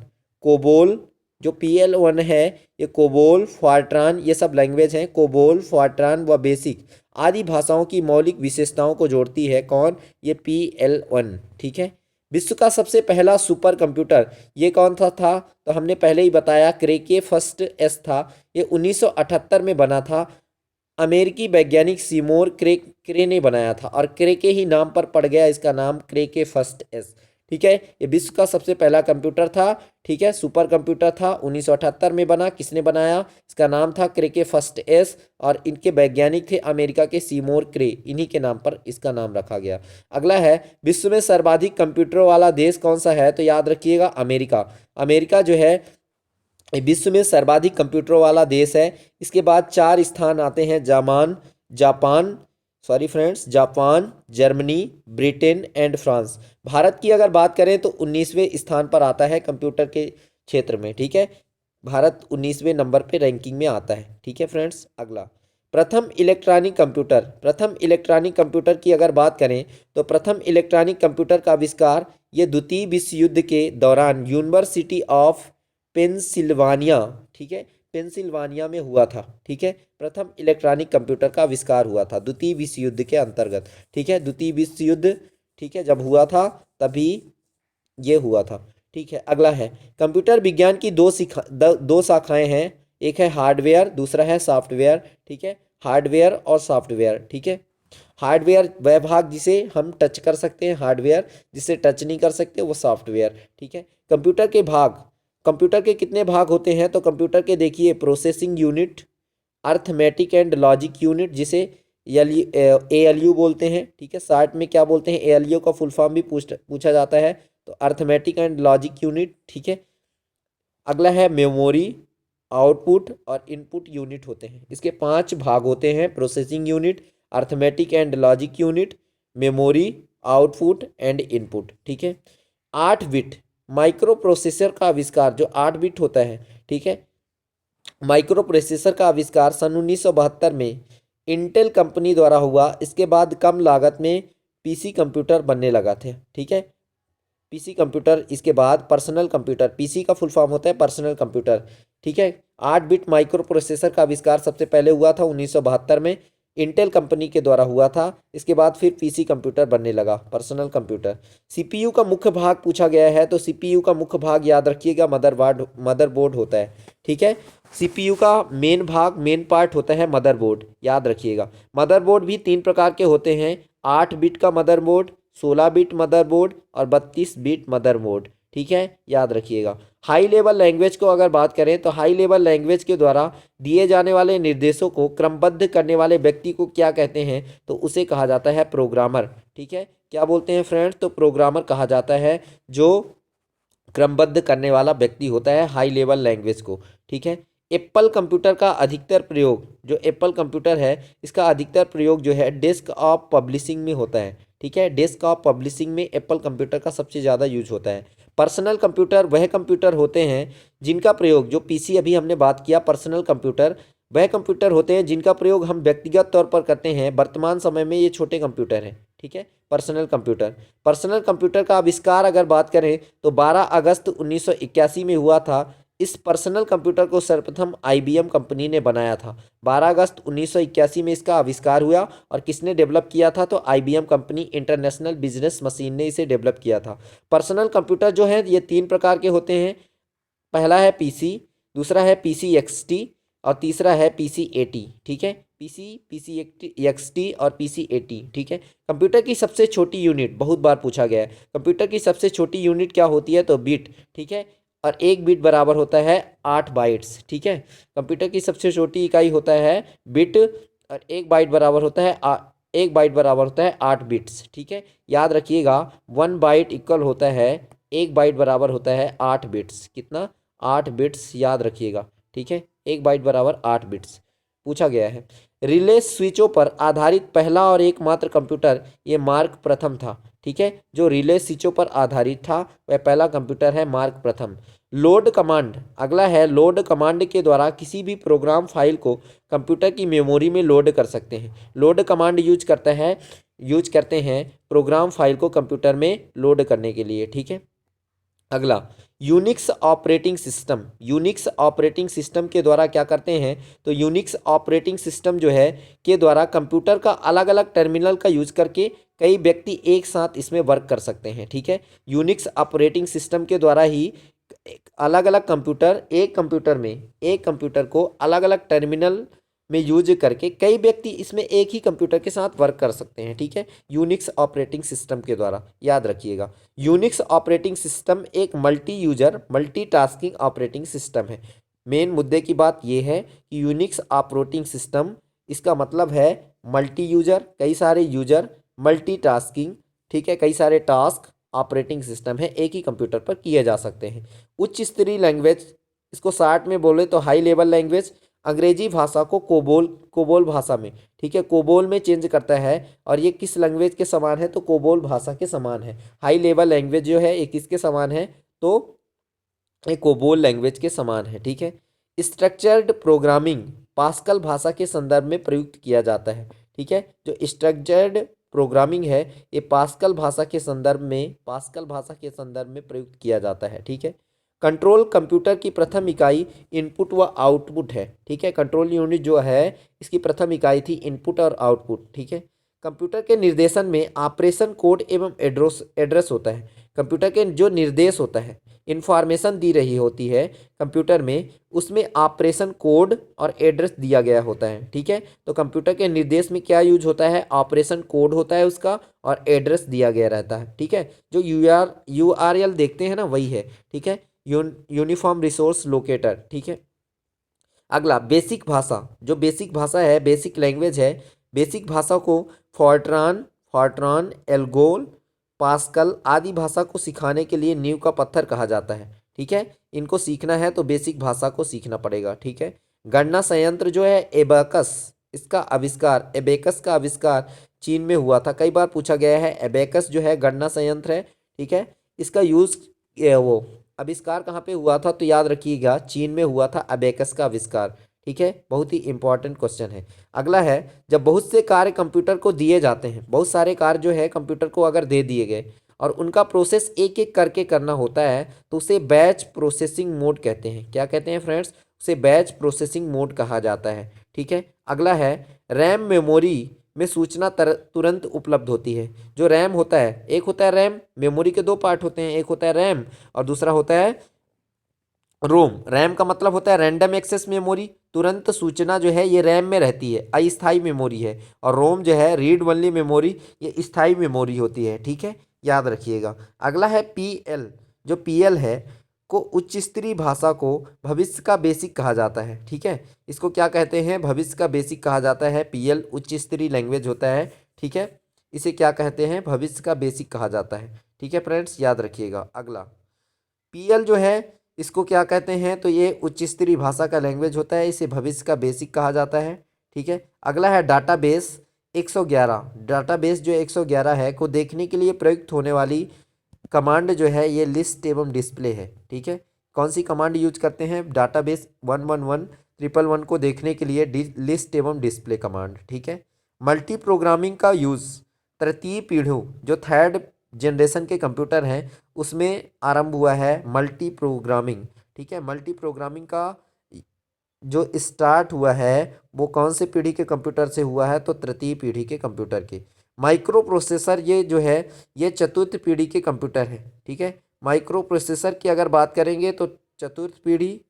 कोबोल। जो PL1 है ये कोबोल, फॉर्ट्रान, ये सब लैंग्वेज हैं। कोबोल, फॉर्ट्रान व बेसिक आदि भाषाओं की मौलिक विशेषताओं को जोड़ती है। कौन? ये PL1। ठीक है, विश्व का सबसे पहला सुपर कंप्यूटर ये कौन सा था? तो हमने पहले ही बताया, क्रेके फर्स्ट एस था। ये 1978 में बना था। अमेरिकी वैज्ञानिक सीमोर क्रे ने बनाया था और क्रे के ही नाम पर पड़ गया इसका नाम, क्रेके फर्स्ट एस। ठीक है, ये विश्व का सबसे पहला कंप्यूटर था। ठीक है, सुपर कंप्यूटर था, 1978 में बना। किसने बनाया? इसका नाम था क्रेके फर्स्ट एस और इनके वैज्ञानिक थे अमेरिका के सीमोर क्रे, इन्हीं के नाम पर इसका नाम रखा गया। अगला है, विश्व में सर्वाधिक कंप्यूटरों वाला देश कौन सा है? तो याद रखिएगा, अमेरिका। अमेरिका जो है विश्व में सर्वाधिक कंप्यूटरों वाला देश है। इसके बाद 4 स्थान आते हैं, Japan, Germany, Britain and France. Bharat की अगर बात करें तो 19वें स्थान पर आता है कंप्यूटर के क्षेत्र में। ठीक है, भारत 19वें नंबर पे रैंकिंग में आता है। ठीक है फ्रेंड्स, अगला प्रथम इलेक्ट्रॉनिक कंप्यूटर की अगर बात करें तो प्रथम इलेक्ट्रॉनिक कंप्यूटर का आविष्कार ये द्वितीय विश्व युद्ध के दौरान यूनिवर्सिटी ऑफ पेंसिल्वानिया, ठीक है, पेंसिल्वानिया में हुआ था। ठीक है, प्रथम इलेक्ट्रॉनिक कंप्यूटर का आविष्कार हुआ था द्वितीय विश्व युद्ध के अंतर्गत। ठीक है, द्वितीय विश्व युद्ध, ठीक है, जब हुआ था तभी ये हुआ था। ठीक है, अगला है, कंप्यूटर विज्ञान की दो शाखाएं हैं, एक है हार्डवेयर, दूसरा है सॉफ्टवेयर। ठीक है, हार्डवेयर और सॉफ्टवेयर। ठीक है, हार्डवेयर वह भाग जिसे हम टच कर सकते हैं, हार्डवेयर जिसे टच नहीं कर सकते वो सॉफ्टवेयर। ठीक है, कंप्यूटर के कितने भाग होते हैं? तो कंप्यूटर के देखिए, processing unit, arithmetic and logic unit जिसे ALU बोलते हैं। ठीक है, शॉर्ट में क्या बोलते हैं? ALU का फुल फॉर्म भी पूछा जाता है, तो अर्थमेटिक एंड लॉजिक यूनिट। ठीक है, अगला है मेमोरी, आउटपुट और इनपुट यूनिट होते हैं। इसके 5 भाग होते हैं, processing unit, arithmetic and logic unit, memory, output and input. ठीक है। 8 बिट माइक्रो प्रोसेसर का आविष्कार, जो 8 बिट होता है, ठीक है, माइक्रो प्रोसेसर का आविष्कार सन 1972 में इंटेल कंपनी द्वारा हुआ। इसके बाद कम लागत में पीसी कंप्यूटर बनने लगा थे। ठीक है, पीसी कंप्यूटर, इसके बाद पर्सनल कंप्यूटर, पीसी का फुल फॉर्म होता है पर्सनल कंप्यूटर। ठीक है, 8 बिट माइक्रो प्रोसेसर का आविष्कार सबसे पहले हुआ था 1972 में, इंटेल कंपनी के द्वारा हुआ था। इसके बाद फिर पीसी कंप्यूटर बनने लगा, पर्सनल कंप्यूटर। सीपीयू का मुख्य भाग पूछा गया है, तो सीपीयू का मुख्य भाग याद रखिएगा मदरबोर्ड होता है। ठीक है, सीपीयू का मेन पार्ट होता है मदरबोर्ड, याद रखिएगा। मदरबोर्ड भी 3 प्रकार के होते हैं, 8 बिट का मदरबोर्ड, 16 बिट मदरबोर्ड और 32 बिट मदरबोर्ड। ठीक है, याद रखिएगा। हाई लेवल लैंग्वेज को अगर बात करें तो हाई लेवल लैंग्वेज के द्वारा दिए जाने वाले निर्देशों को क्रमबद्ध करने वाले व्यक्ति को क्या कहते हैं, तो उसे कहा जाता है प्रोग्रामर। ठीक है, क्या बोलते हैं फ्रेंड्स, तो प्रोग्रामर कहा जाता है जो क्रमबद्ध करने वाला व्यक्ति होता है हाई लेवल लैंग्वेज को। ठीक है, एप्पल कंप्यूटर का अधिकतर प्रयोग, जो एप्पल कंप्यूटर है इसका अधिकतर प्रयोग जो है डेस्क ऑफ पब्लिशिंग में होता है। ठीक है, डेस्क ऑफ पब्लिशिंग में एप्पल कंप्यूटर का सबसे ज़्यादा यूज होता है। पर्सनल कंप्यूटर वह कंप्यूटर होते हैं जिनका प्रयोग, जो पीसी अभी हमने बात किया, पर्सनल कंप्यूटर वह कंप्यूटर होते हैं जिनका प्रयोग हम व्यक्तिगत तौर पर करते हैं। वर्तमान समय में ये छोटे कंप्यूटर हैं। ठीक है, पर्सनल कंप्यूटर का आविष्कार अगर बात करें तो 12 अगस्त 1981 में हुआ था। इस पर्सनल कंप्यूटर को सर्वप्रथम आईबीएम कंपनी ने बनाया था। 12 अगस्त 1981 में इसका आविष्कार हुआ और किसने डेवलप किया था, तो IBM company international business machine ने इसे डेवलप किया था। पर्सनल कंप्यूटर जो है ये 3 प्रकार के होते हैं। पहला है पीसी, दूसरा है पीसी एक्सटी और तीसरा है पीसी एटी। ठीक है, पीसी एक्सटी और पीसी एटी। ठीक है, कंप्यूटर की सबसे छोटी यूनिट बहुत बार पूछा गया है। कंप्यूटर की सबसे छोटी यूनिट क्या होती है, तो बिट। ठीक है, और 1 बिट बराबर होता है 8 बाइट्स। ठीक है, कंप्यूटर की सबसे छोटी इकाई होता है बिट और 1 बाइट बराबर होता है 8 बिट्स। ठीक है, याद रखिएगा 1 बाइट इक्वल होता है 1 बाइट बराबर होता है 8 बिट्स। कितना, 8 बिट्स, याद रखिएगा। ठीक है, 1 बाइट बराबर 8 बिट्स पूछा गया है। रिले स्विचों पर आधारित पहला और एकमात्र कंप्यूटर ये मार्क प्रथम था। ठीक है, जो रिले स्विचों पर आधारित था वह पहला कंप्यूटर है मार्क प्रथम। लोड कमांड, अगला है लोड कमांड के द्वारा किसी भी प्रोग्राम फाइल को कंप्यूटर की मेमोरी में लोड कर सकते हैं। लोड कमांड यूज करते हैं प्रोग्राम फाइल को कंप्यूटर में लोड करने के लिए। ठीक है, अगला यूनिक्स ऑपरेटिंग सिस्टम के द्वारा क्या करते हैं, तो यूनिक्स ऑपरेटिंग सिस्टम जो है के द्वारा कंप्यूटर का अलग अलग टर्मिनल का यूज करके कई व्यक्ति एक साथ इसमें वर्क कर सकते हैं। ठीक है, यूनिक्स ऑपरेटिंग सिस्टम के द्वारा ही अलग अलग कंप्यूटर, एक कंप्यूटर को अलग अलग टर्मिनल में यूज करके कई व्यक्ति इसमें एक ही कंप्यूटर के साथ वर्क कर सकते हैं। ठीक है, यूनिक्स ऑपरेटिंग सिस्टम के द्वारा, याद रखिएगा। यूनिक्स ऑपरेटिंग सिस्टम एक मल्टीटास्किंग ऑपरेटिंग सिस्टम है। मेन मुद्दे की बात यह है कि यूनिक्स ऑपरेटिंग सिस्टम, इसका मतलब है मल्टी यूजर, कई सारे यूजर, मल्टीटास्किंग। ठीक है, कई सारे टास्क ऑपरेटिंग सिस्टम है एक ही कंप्यूटर पर किए जा सकते हैं। उच्च स्तरीय लैंग्वेज, इसको शॉर्ट में बोले तो हाई लेवल लैंग्वेज, अंग्रेजी भाषा को कोबोल भाषा में, ठीक है, कोबोल में चेंज करता है। और ये किस लैंग्वेज के समान है, तो कोबोल भाषा के समान है। हाई लेवल लैंग्वेज जो है ये किसके समान है, तो ये कोबोल लैंग्वेज के समान है। ठीक है, स्ट्रक्चर्ड प्रोग्रामिंग पास्कल भाषा के संदर्भ में प्रयुक्त किया जाता है। ठीक है, जो स्ट्रक्चर्ड प्रोग्रामिंग है ये पास्कल भाषा के संदर्भ में प्रयुक्त किया जाता है। ठीक है, कंट्रोल कंप्यूटर की प्रथम इकाई इनपुट व आउटपुट है। ठीक है, कंट्रोल यूनिट जो है इसकी प्रथम इकाई थी इनपुट और आउटपुट। ठीक है, कंप्यूटर के निर्देशन में ऑपरेशन कोड एवं एड्रेस होता है। कंप्यूटर के जो निर्देश होता है, इंफॉर्मेशन दी रही होती है कंप्यूटर में, उसमें ऑपरेशन कोड और एड्रेस दिया गया होता है। ठीक है, तो कंप्यूटर के निर्देश में क्या यूज होता है, ऑपरेशन कोड होता है उसका और एड्रेस दिया गया रहता है। ठीक है, जो URL देखते हैं ना वही है। ठीक है, यूनिफॉर्म रिसोर्स लोकेटर। ठीक है, अगला बेसिक भाषा, जो बेसिक भाषा है, बेसिक लैंग्वेज है, बेसिक भाषा को फॉर्ट्रान, एल्गोल, पास्कल आदि भाषा को सिखाने के लिए नींव का पत्थर कहा जाता है। ठीक है, इनको सीखना है तो बेसिक भाषा को सीखना पड़ेगा। ठीक है, गणना संयंत्र जो है एबेकस, इसका आविष्कार, एबेकस का आविष्कार चीन में हुआ था। कई बार पूछा गया है, एबेकस जो है गणना संयंत्र है। ठीक है, इसका यूज वो आविष्कार कहाँ पे हुआ था, तो याद रखिएगा चीन में हुआ था एबेकस का आविष्कार। ठीक है, बहुत ही इंपॉर्टेंट क्वेश्चन है। अगला है, जब बहुत से कार्य कंप्यूटर को दिए जाते हैं, बहुत सारे कार्य जो है कंप्यूटर को अगर दे दिए गए और उनका प्रोसेस एक एक करके करना होता है तो उसे बैच प्रोसेसिंग मोड कहते हैं। क्या कहते हैं फ्रेंड्स, उसे बैच प्रोसेसिंग मोड कहा जाता है। ठीक है, अगला है, रैम मेमोरी में सूचना तुरंत उपलब्ध होती है। जो रैम होता है, एक होता है रैम, मेमोरी के दो पार्ट होते हैं, एक होता है रैम और दूसरा होता है रोम। रैम का मतलब होता है रैंडम एक्सेस मेमोरी, तुरंत सूचना जो है ये रैम में रहती है, अस्थायी मेमोरी है। और रोम जो है रीड ओनली मेमोरी, ये स्थायी मेमोरी होती है। ठीक है, याद रखिएगा। अगला है पीएल, जो पीएल है को उच्च स्तरीय भाषा को भविष्य का बेसिक कहा जाता है। ठीक है, इसको क्या कहते हैं, भविष्य का बेसिक कहा जाता है। पीएल उच्च स्तरीय लैंग्वेज होता है। ठीक है, इसे क्या कहते हैं, भविष्य का बेसिक कहा जाता है। ठीक है फ्रेंड्स, याद रखिएगा। अगला पीएल जो है इसको क्या कहते हैं, तो ये उच्च स्तरीय भाषा का लैंग्वेज होता है, इसे भविष्य का बेसिक कहा जाता है। ठीक है, अगला है डाटाबेस 111। डाटाबेस जो 111 है को देखने के लिए प्रयुक्त होने वाली कमांड जो है ये लिस्ट एवं डिस्प्ले है। ठीक है, कौन सी कमांड यूज करते हैं, डाटाबेस 111 को देखने के लिए लिस्ट एवं डिस्प्ले कमांड। ठीक है, मल्टी प्रोग्रामिंग का यूज तृतीय पीढ़ी, जो थर्ड जनरेशन के कंप्यूटर हैं उसमें आरंभ हुआ है मल्टी प्रोग्रामिंग। ठीक है, मल्टी प्रोग्रामिंग का जो स्टार्ट हुआ है वो कौन से पीढ़ी के कंप्यूटर से हुआ है, तो तृतीय पीढ़ी के कंप्यूटर के। माइक्रो प्रोसेसर ये जो है ये चतुर्थ पीढ़ी के कंप्यूटर है। ठीक है, माइक्रो प्रोसेसर की अगर बात करेंगे तो चतुर्थ पीढ़ी,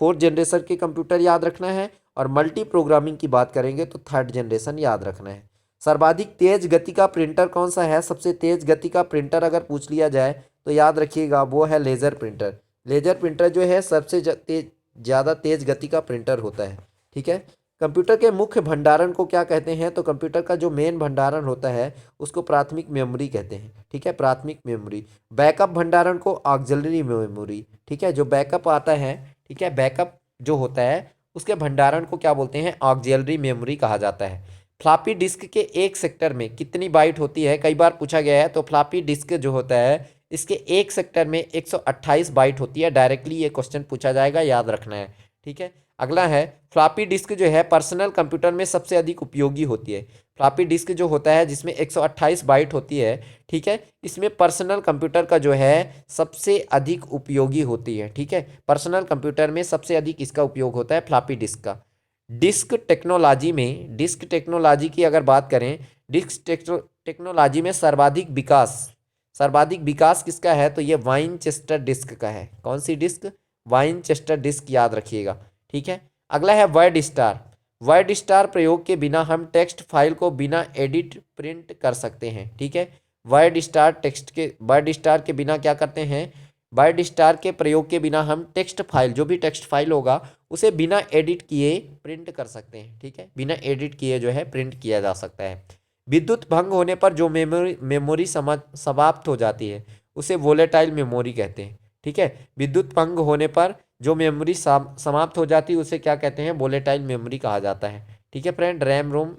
फोर्थ जनरेशन के कंप्यूटर याद रखना है। और मल्टी प्रोग्रामिंग की बात करेंगे तो थर्ड जनरेशन याद रखना है। सर्वाधिक तेज गति का प्रिंटर कौन सा है, सबसे तेज गति का प्रिंटर अगर पूछ लिया जाए तो याद रखिएगा वो है लेजर प्रिंटर। लेजर प्रिंटर जो है सबसे ज़्यादा तेज गति का प्रिंटर होता है। ठीक है, कंप्यूटर के मुख्य भंडारण को क्या कहते हैं, तो कंप्यूटर का जो मेन भंडारण होता है उसको प्राथमिक मेमोरी कहते हैं। ठीक है, प्राथमिक मेमोरी। बैकअप भंडारण को ऑक्सिलरी मेमोरी। ठीक है, जो बैकअप आता है, ठीक है, बैकअप जो होता है उसके भंडारण को क्या बोलते हैं, ऑक्सिलरी मेमोरी कहा जाता है। फ्लॉपी डिस्क के एक सेक्टर में कितनी बाइट होती है, कई बार पूछा गया है। तो फ्लॉपी डिस्क जो होता है इसके एक सेक्टर में 128 बाइट होती है। डायरेक्टली ये क्वेश्चन पूछा जाएगा, याद रखना है। ठीक है, अगला है, फ्लॉपी डिस्क जो है पर्सनल कंप्यूटर में सबसे अधिक उपयोगी होती है। फ्लॉपी डिस्क जो होता है जिसमें 128 बाइट होती है, ठीक है, इसमें पर्सनल कंप्यूटर का जो है सबसे अधिक उपयोगी होती है। ठीक है, पर्सनल कंप्यूटर में सबसे अधिक इसका उपयोग होता है फ्लॉपी डिस्क का। डिस्क टेक्नोलॉजी में, डिस्क टेक्नोलॉजी की अगर बात करें, डिस्क टेक्नोलॉजी में सर्वाधिक विकास किसका है, तो ये वाइनचेस्टर डिस्क का है। कौन सी डिस्क, वाइनचेस्टर डिस्क, याद रखिएगा। ठीक है, अगला है वर्ड स्टार। वर्ड स्टार प्रयोग के बिना हम टेक्स्ट फाइल को बिना एडिट प्रिंट कर सकते हैं। ठीक है, वर्ड स्टार के बिना क्या करते हैं, वर्ड स्टार के प्रयोग के बिना हम टेक्स्ट फाइल, जो भी टेक्स्ट फाइल होगा उसे बिना एडिट किए प्रिंट कर सकते हैं। ठीक है, बिना एडिट किए जो है प्रिंट किया जा सकता है। विद्युत भंग होने पर जो मेमोरी समाप्त हो जाती है उसे वोलेटाइल मेमोरी कहते हैं। ठीक है, विद्युत भंग होने पर जो मेमोरी समाप्त हो जाती है उसे क्या कहते हैं, वोलेटाइल मेमोरी कहा जाता है। ठीक है फ्रेंड, रैम रोम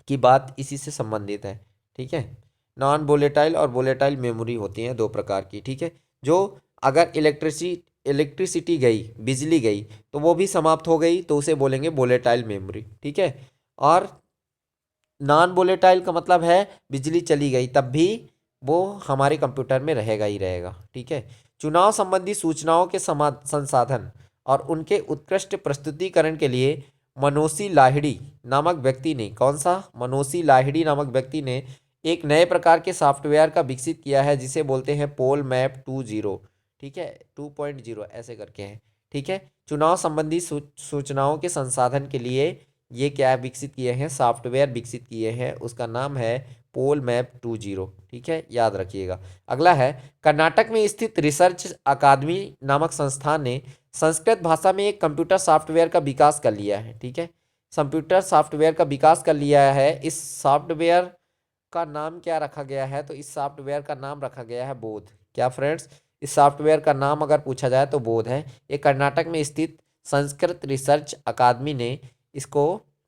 की बात इसी से संबंधित है। ठीक है, नॉन वोलेटाइल और वोलेटाइल मेमोरी होती हैं दो प्रकार की। ठीक है, जो अगर इलेक्ट्रिसिटी गई, बिजली गई तो वो भी समाप्त हो गई तो उसे बोलेंगे वोलेटाइल मेमोरी। ठीक है, और नॉन वोलेटाइल का मतलब है बिजली चली गई तब भी वो हमारे कंप्यूटर में रहेगा ही रहेगा। ठीक है, चुनाव संबंधी सूचनाओं के संसाधन और उनके उत्कृष्ट प्रस्तुतिकरण के लिए मनोसी लाहिड़ी नामक व्यक्ति ने, कौन सा, मनोसी लाहिड़ी नामक व्यक्ति ने एक नए प्रकार के सॉफ्टवेयर का विकसित किया है जिसे बोलते हैं पोल मैप 2.0। ठीक है, 2.0 ऐसे करके हैं। ठीक है, चुनाव संबंधी सूचनाओं के संसाधन के लिए ये क्या विकसित किए हैं, सॉफ्टवेयर विकसित किए हैं, उसका नाम है पोल मैप 2.0। ठीक है, याद रखिएगा। अगला है, कर्नाटक में स्थित रिसर्च अकादमी नामक संस्थान ने संस्कृत भाषा में एक कंप्यूटर सॉफ्टवेयर का विकास कर लिया है। ठीक है, कंप्यूटर सॉफ्टवेयर का विकास कर लिया है। इस सॉफ्टवेयर का नाम क्या रखा गया है, तो इस सॉफ्टवेयर का नाम रखा गया है बोध। क्या फ्रेंड्स, इस सॉफ्टवेयर का नाम अगर पूछा जाए तो बोध है। ये कर्नाटक में स्थित संस्कृत रिसर्च अकादमी ने इसको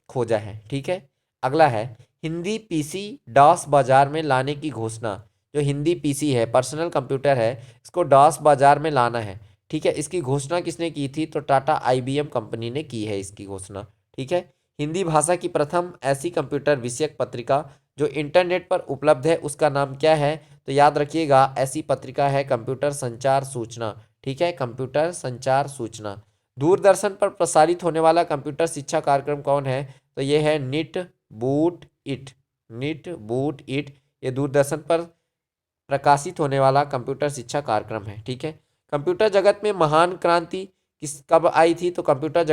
खोजा है। ठीक है, अगला है हिंदी पीसी डॉस बाजार में लाने की घोषणा। जो हिंदी पीसी है, पर्सनल कंप्यूटर है, इसको डॉस बाजार में लाना है। ठीक है, इसकी घोषणा किसने की थी? तो टाटा आईबीएम कंपनी ने की है इसकी घोषणा। ठीक है, हिंदी भाषा की प्रथम ऐसी कंप्यूटर विषयक पत्रिका जो इंटरनेट पर उपलब्ध है उसका नाम क्या है? तो याद रखिएगा, ऐसी पत्रिका है कंप्यूटर संचार सूचना। ठीक है, कंप्यूटर संचार सूचना। दूरदर्शन पर प्रसारित होने वाला कंप्यूटर शिक्षा कार्यक्रम कौन है? तो ये है निट बूट इट। निट बूट इट ये दूरदर्शन पर प्रकाशित होने वाला कंप्यूटर शिक्षा कार्यक्रम है। ठीक है, कंप्यूटर जगत में महान क्रांति कब आई थी? तो कंप्यूटर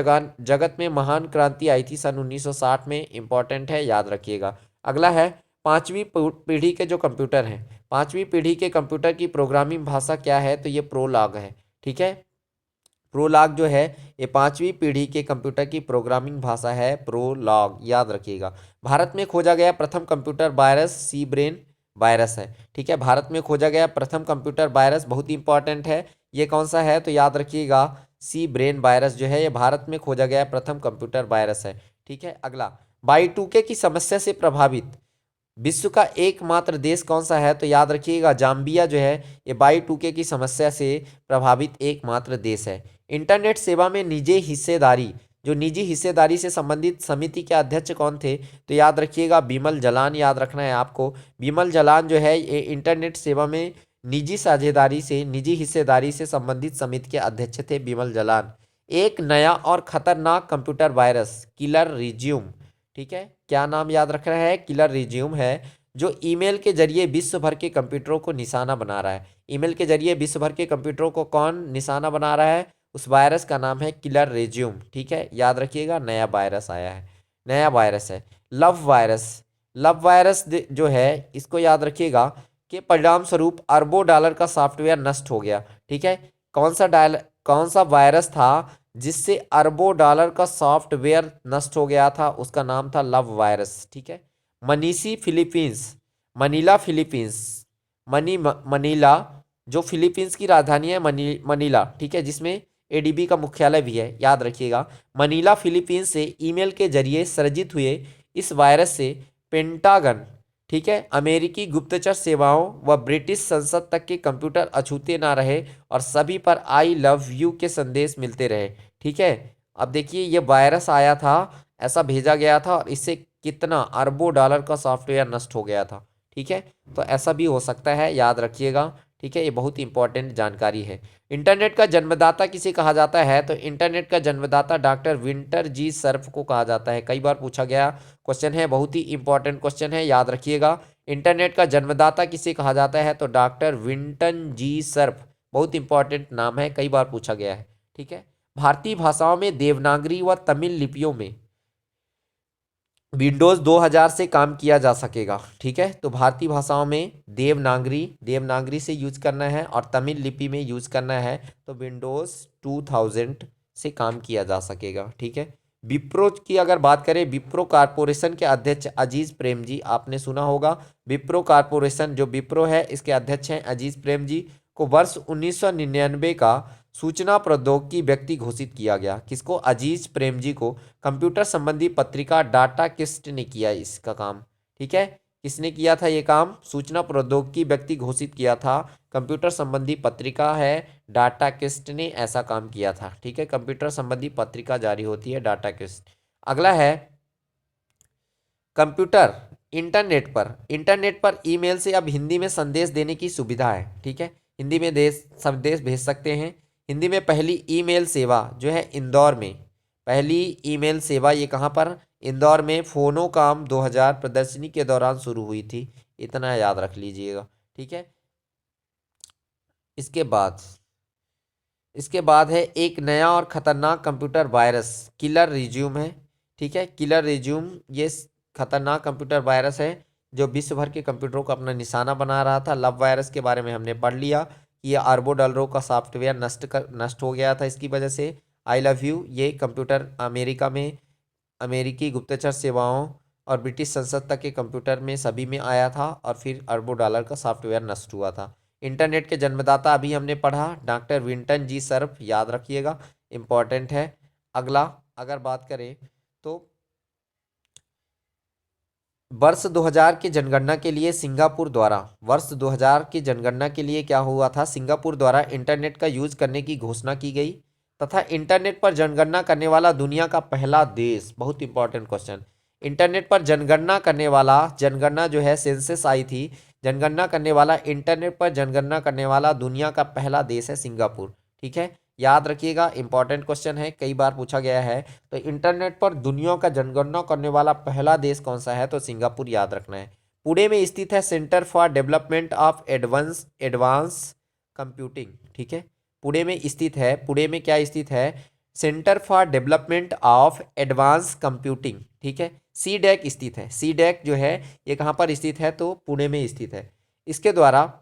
जगत में महान क्रांति आई थी सन 1960 में। इंपॉर्टेंट है, याद रखिएगा। अगला है पांचवी पीढ़ी के जो कंप्यूटर हैं, पांचवी पीढ़ी के कंप्यूटर की प्रोग्रामिंग भाषा क्या है? तो ये प्रोलॉग है। ठीक है, प्रोलॉग जो है ये पांचवी पीढ़ी के कंप्यूटर की प्रोग्रामिंग भाषा है, प्रोलॉग, याद रखिएगा। भारत में खोजा गया प्रथम computer virus C brain virus है। ठीक है, भारत में खोजा गया प्रथम कंप्यूटर वायरस बहुत ही इंपॉर्टेंट है। ये कौन सा है? तो याद रखिएगा, सी ब्रेन वायरस जो है ये भारत में खोजा गया प्रथम कंप्यूटर वायरस है। ठीक है, अगला Y2K की समस्या से प्रभावित विश्व का एकमात्र देश कौन सा है? तो याद रखिएगा, जाम्बिया जो है ये Y2K की समस्या से प्रभावित एकमात्र देश है। इंटरनेट सेवा में निजी हिस्सेदारी, जो निजी हिस्सेदारी से संबंधित समिति के अध्यक्ष कौन थे? तो याद रखिएगा, बिमल जलान, याद रखना है आपको। बिमल जलान जो है ये इंटरनेट सेवा में निजी साझेदारी से, निजी हिस्सेदारी से संबंधित समिति के अध्यक्ष थे, बिमल जलान। एक नया और खतरनाक कंप्यूटर वायरस किलर रिज्यूम। ठीक है, क्या नाम याद रखना है? किलर रिज्यूम है, जो ईमेल के जरिए विश्व भर के कंप्यूटरों को निशाना बना रहा है। ईमेल के जरिए विश्व भर के कंप्यूटरों को कौन निशाना बना रहा है? उस वायरस का नाम है किलर रिज्यूम। ठीक है, याद रखिएगा, नया वायरस आया है, नया वायरस है। लव वायरस, लव वायरस जो है इसको याद रखिएगा कि परिणाम स्वरूप अरबों डॉलर का सॉफ्टवेयर नष्ट हो गया। ठीक है, कौन सा वायरस था जिससे अरबों डॉलर का सॉफ्टवेयर नष्ट हो गया था? उसका नाम था लव वायरस। ठीक है, मनीषी फिलीपींस, मनीला फिलीपींस, मनीला जो फिलीपींस की राजधानी है, मनीला। ठीक है, जिसमें एडीबी का मुख्यालय भी है, याद रखिएगा। मनीला फिलीपींस से ईमेल के जरिए सृजित हुए इस वायरस से पेंटागन, ठीक है, अमेरिकी गुप्तचर सेवाओं व ब्रिटिश संसद तक के कंप्यूटर अछूते ना रहे और सभी पर आई लव यू के संदेश मिलते रहे। ठीक है, अब देखिए ये वायरस आया था, ऐसा भेजा गया था और इससे कितना अरबों डॉलर का सॉफ्टवेयर नष्ट हो गया था। ठीक है, तो ऐसा भी हो सकता है, याद रखिएगा। ठीक है, ये बहुत इंपॉर्टेंट जानकारी है। इंटरनेट का जन्मदाता किसे कहा जाता है? तो इंटरनेट का जन्मदाता डॉक्टर विंटर जी सर्फ को कहा जाता है। कई बार पूछा गया क्वेश्चन है, बहुत ही इंपॉर्टेंट क्वेश्चन है, याद रखिएगा। इंटरनेट का जन्मदाता किसे कहा जाता है? तो डॉक्टर विंटन जी सर्फ, बहुत इंपॉर्टेंट नाम है, कई बार पूछा गया है। ठीक है, भारतीय भाषाओं में देवनागरी व तमिल लिपियों में विंडोज़ 2000 से काम किया जा सकेगा। ठीक है, तो भारतीय भाषाओं में देवनागरी से यूज करना है और तमिल लिपि में यूज करना है तो विंडोज़ 2000 से काम किया जा सकेगा। ठीक है, विप्रो की अगर बात करें, विप्रो कारपोरेशन के अध्यक्ष अजीज प्रेम जी, आपने सुना होगा। विप्रो कारपोरेशन जो विप्रो है इसके अध्यक्ष हैं अजीज प्रेम जी, को वर्ष 1999 का सूचना प्रौद्योगिकी व्यक्ति घोषित किया गया। किसको? अजीज प्रेम जी को। कंप्यूटर संबंधी पत्रिका डाटा किस्ट ने किया इसका काम। ठीक है, किसने किया था ये काम? सूचना प्रौद्योगिकी व्यक्ति घोषित किया था। कंप्यूटर संबंधी पत्रिका है डाटा किस्ट ने ऐसा काम किया था। ठीक है, कंप्यूटर संबंधी पत्रिका जारी होती है डाटा किस्ट। अगला है कंप्यूटर इंटरनेट पर ईमेल से अब हिंदी में संदेश देने की सुविधा है। ठीक है, हिंदी में संदेश भेज सकते हैं। हिंदी में पहली ईमेल सेवा जो है इंदौर में, पहली ईमेल सेवा ये कहाँ पर? इंदौर में फोनोकॉम 2000 प्रदर्शनी के दौरान शुरू हुई थी, इतना याद रख लीजिएगा। ठीक है, इसके बाद है एक नया और खतरनाक कंप्यूटर वायरस किलर रिज्यूम है। ठीक है, किलर रिज्यूम ये खतरनाक कंप्यूटर वायरस है जो विश्व भर के कंप्यूटरों को अपना निशाना बना रहा था। लव वायरस के बारे में हमने पढ़ लिया कि ये अरबों डॉलरों का सॉफ्टवेयर नष्ट हो गया था इसकी वजह से। आई लव यू ये कंप्यूटर अमेरिका में अमेरिकी गुप्तचर सेवाओं और ब्रिटिश संसद तक के कंप्यूटर में सभी में आया था और फिर अरबों डॉलर का सॉफ्टवेयर नष्ट हुआ था। इंटरनेट के जन्मदाता अभी हमने पढ़ा डॉक्टर विंटन जी सर्फ, याद रखिएगा, इंपॉर्टेंट है। अगला अगर बात करें तो वर्ष 2000 की जनगणना के लिए सिंगापुर द्वारा, वर्ष 2000 की जनगणना के लिए क्या हुआ था, सिंगापुर द्वारा इंटरनेट का यूज करने की घोषणा की गई तथा इंटरनेट पर जनगणना करने वाला दुनिया का पहला देश, बहुत इंपॉर्टेंट क्वेश्चन, इंटरनेट पर जनगणना करने वाला, जनगणना जो है सेंसस आई थी, जनगणना करने वाला, इंटरनेट पर जनगणना करने वाला दुनिया का पहला देश है सिंगापुर। ठीक है, याद रखिएगा, इंपॉर्टेंट क्वेश्चन है, कई बार पूछा गया है। तो इंटरनेट पर दुनिया का जनगणना करने वाला पहला देश कौन सा है, तो सिंगापुर, याद रखना है। पुणे में स्थित है centre for development of advance computing. ठीक है, पुणे में स्थित है, पुणे में क्या स्थित है, centre for development of advance computing. ठीक है, सीडैक स्थित है, सीडैक जो है ये कहाँ पर स्थित है, तो पुणे में स्थित है। इसके द्वारा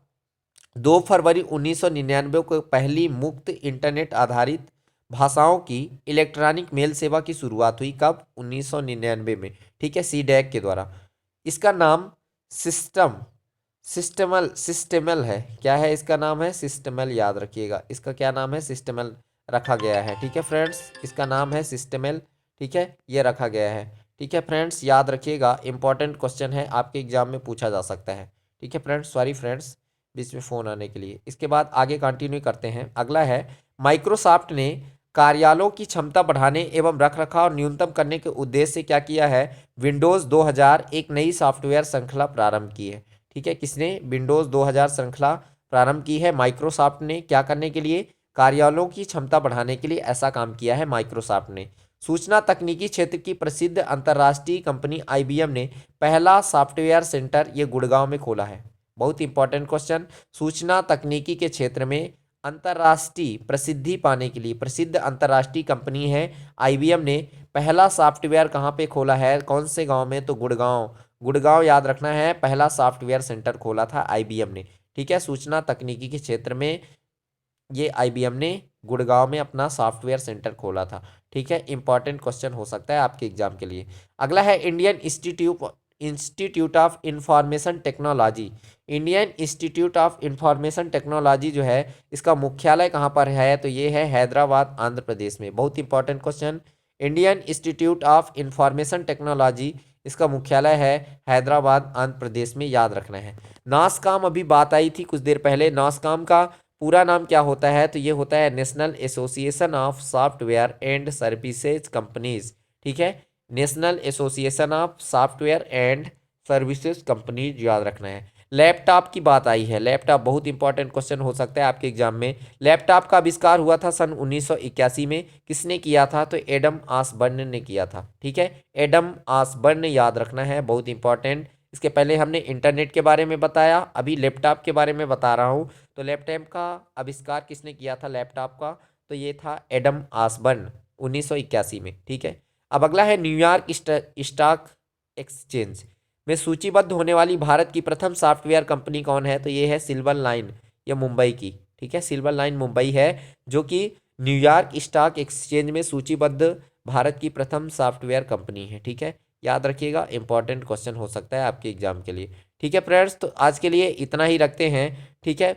2 फरवरी 1999 को पहली मुक्त इंटरनेट आधारित भाषाओं की इलेक्ट्रॉनिक मेल सेवा की शुरुआत हुई, कब, 1999 में। ठीक है, सीडैक के द्वारा। इसका नाम सिस्टमल है, क्या है इसका नाम है, सिस्टमल, याद रखिएगा, इसका क्या नाम है, सिस्टमल रखा गया है। ठीक है फ्रेंड्स, इसका नाम है सिस्टमल। ठीक है, ये रखा गया है। ठीक है फ्रेंड्स, याद रखिएगा, इंपॉर्टेंट क्वेश्चन है, आपके एग्जाम में पूछा जा सकता है। ठीक है फ्रेंड्स, सॉरी फ्रेंड्स बीच में फ़ोन आने के लिए। इसके बाद आगे कंटिन्यू करते हैं। अगला है, माइक्रोसॉफ्ट ने कार्यालयों की क्षमता बढ़ाने एवं रखरखाव न्यूनतम करने के उद्देश्य से क्या किया है, विंडोज़ 2000 एक नई सॉफ्टवेयर श्रृंखला प्रारंभ की है। ठीक है, किसने, विंडोज़ 2000 श्रृंखला प्रारंभ की है, माइक्रोसॉफ्ट ने। क्या करने के लिए, कार्यालयों की क्षमता बढ़ाने के लिए ऐसा काम किया है माइक्रोसॉफ्ट ने। सूचना तकनीकी क्षेत्र की प्रसिद्ध अंतर्राष्ट्रीय कंपनी IBM ने पहला सॉफ्टवेयर सेंटर ये गुड़गांव में खोला है। बहुत इंपॉर्टेंट क्वेश्चन, सूचना तकनीकी के क्षेत्र में अंतर्राष्ट्रीय प्रसिद्धि पाने के लिए, प्रसिद्ध अंतर्राष्ट्रीय कंपनी है IBM ने पहला सॉफ्टवेयर कहाँ पे खोला है, कौन से गांव में, तो गुड़गांव, गुड़गांव याद रखना है, पहला सॉफ्टवेयर सेंटर खोला था IBM ने। ठीक है, सूचना तकनीकी के क्षेत्र में ये IBM ने गुड़गांव में अपना सॉफ्टवेयर सेंटर खोला था। ठीक है, इंपॉर्टेंट क्वेश्चन हो सकता है आपके एग्जाम के लिए। अगला है, Indian institute of information technology, Indian institute of information technology जो है इसका मुख्यालय कहाँ पर है, तो ये है हैदराबाद, आंध्र प्रदेश में। बहुत important question, Indian institute of information technology इसका मुख्यालय है हैदराबाद, आंध्र प्रदेश में, याद रखना है। नासकॉम अभी बात आई थी कुछ देर पहले, नासकॉम का पूरा नाम क्या होता है, तो ये होता है national association of software and services companies. ठीक है, national association of software and services companies, याद रखना है। लैपटॉप की बात आई है, लैपटॉप बहुत इंपॉर्टेंट क्वेश्चन हो सकता है आपके एग्जाम में। लैपटॉप का आविष्कार हुआ था सन 1981 में, किसने किया था, तो एडम ऑसबर्न ने किया था। ठीक है, एडम ऑसबर्न, याद रखना है, बहुत इंपॉर्टेंट। इसके पहले हमने इंटरनेट के बारे में बताया, अभी लैपटॉप के बारे में बता रहा हूँ। तो लैपटॉप का आविष्कार किसने किया था, लैपटॉप का, तो ये था एडम ऑसबर्न, 1981 में। ठीक है, अब अगला है, न्यूयॉर्क स्टॉक एक्सचेंज में सूचीबद्ध होने वाली भारत की प्रथम सॉफ्टवेयर कंपनी कौन है, तो ये है सिल्वर लाइन, ये मुंबई की। ठीक है, सिल्वर लाइन मुंबई है जो कि न्यूयॉर्क स्टॉक एक्सचेंज में सूचीबद्ध भारत की प्रथम सॉफ्टवेयर कंपनी है। ठीक है, याद रखिएगा, इंपॉर्टेंट क्वेश्चन हो सकता है आपके एग्जाम के लिए। ठीक है फ्रेंड्स, तो आज के लिए इतना ही रखते हैं। ठीक है,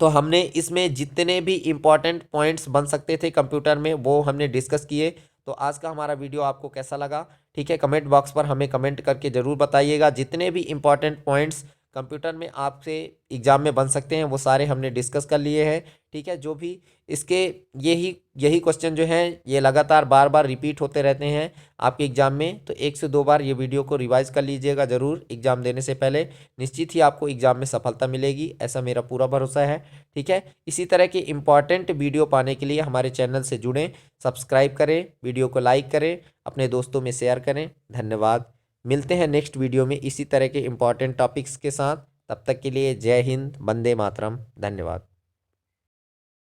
तो हमने इसमें जितने भी इम्पॉर्टेंट पॉइंट्स बन सकते थे कंप्यूटर में वो हमने डिस्कस किए। तो आज का हमारा वीडियो आपको कैसा लगा, ठीक है, कमेंट बॉक्स पर हमें कमेंट करके ज़रूर बताइएगा। जितने भी इम्पॉर्टेंट पॉइंट्स कंप्यूटर में आपसे एग्जाम में बन सकते हैं वो सारे हमने डिस्कस कर लिए हैं। ठीक है, जो भी इसके यही क्वेश्चन जो हैं ये लगातार बार बार रिपीट होते रहते हैं आपके एग्ज़ाम में, तो 1 से 2 बार ये वीडियो को रिवाइज कर लीजिएगा ज़रूर एग्ज़ाम देने से पहले। निश्चित ही आपको एग्ज़ाम में सफलता मिलेगी, ऐसा मेरा पूरा भरोसा है। ठीक है, इसी तरह के इम्पॉर्टेंट वीडियो पाने के लिए हमारे चैनल से जुड़ें, सब्सक्राइब करें, वीडियो को लाइक करें, अपने दोस्तों में शेयर करें। धन्यवाद, मिलते हैं नेक्स्ट वीडियो में इसी तरह के इम्पॉर्टेंट टॉपिक्स के साथ। तब तक के लिए जय हिंद, वंदे मातरम, धन्यवाद।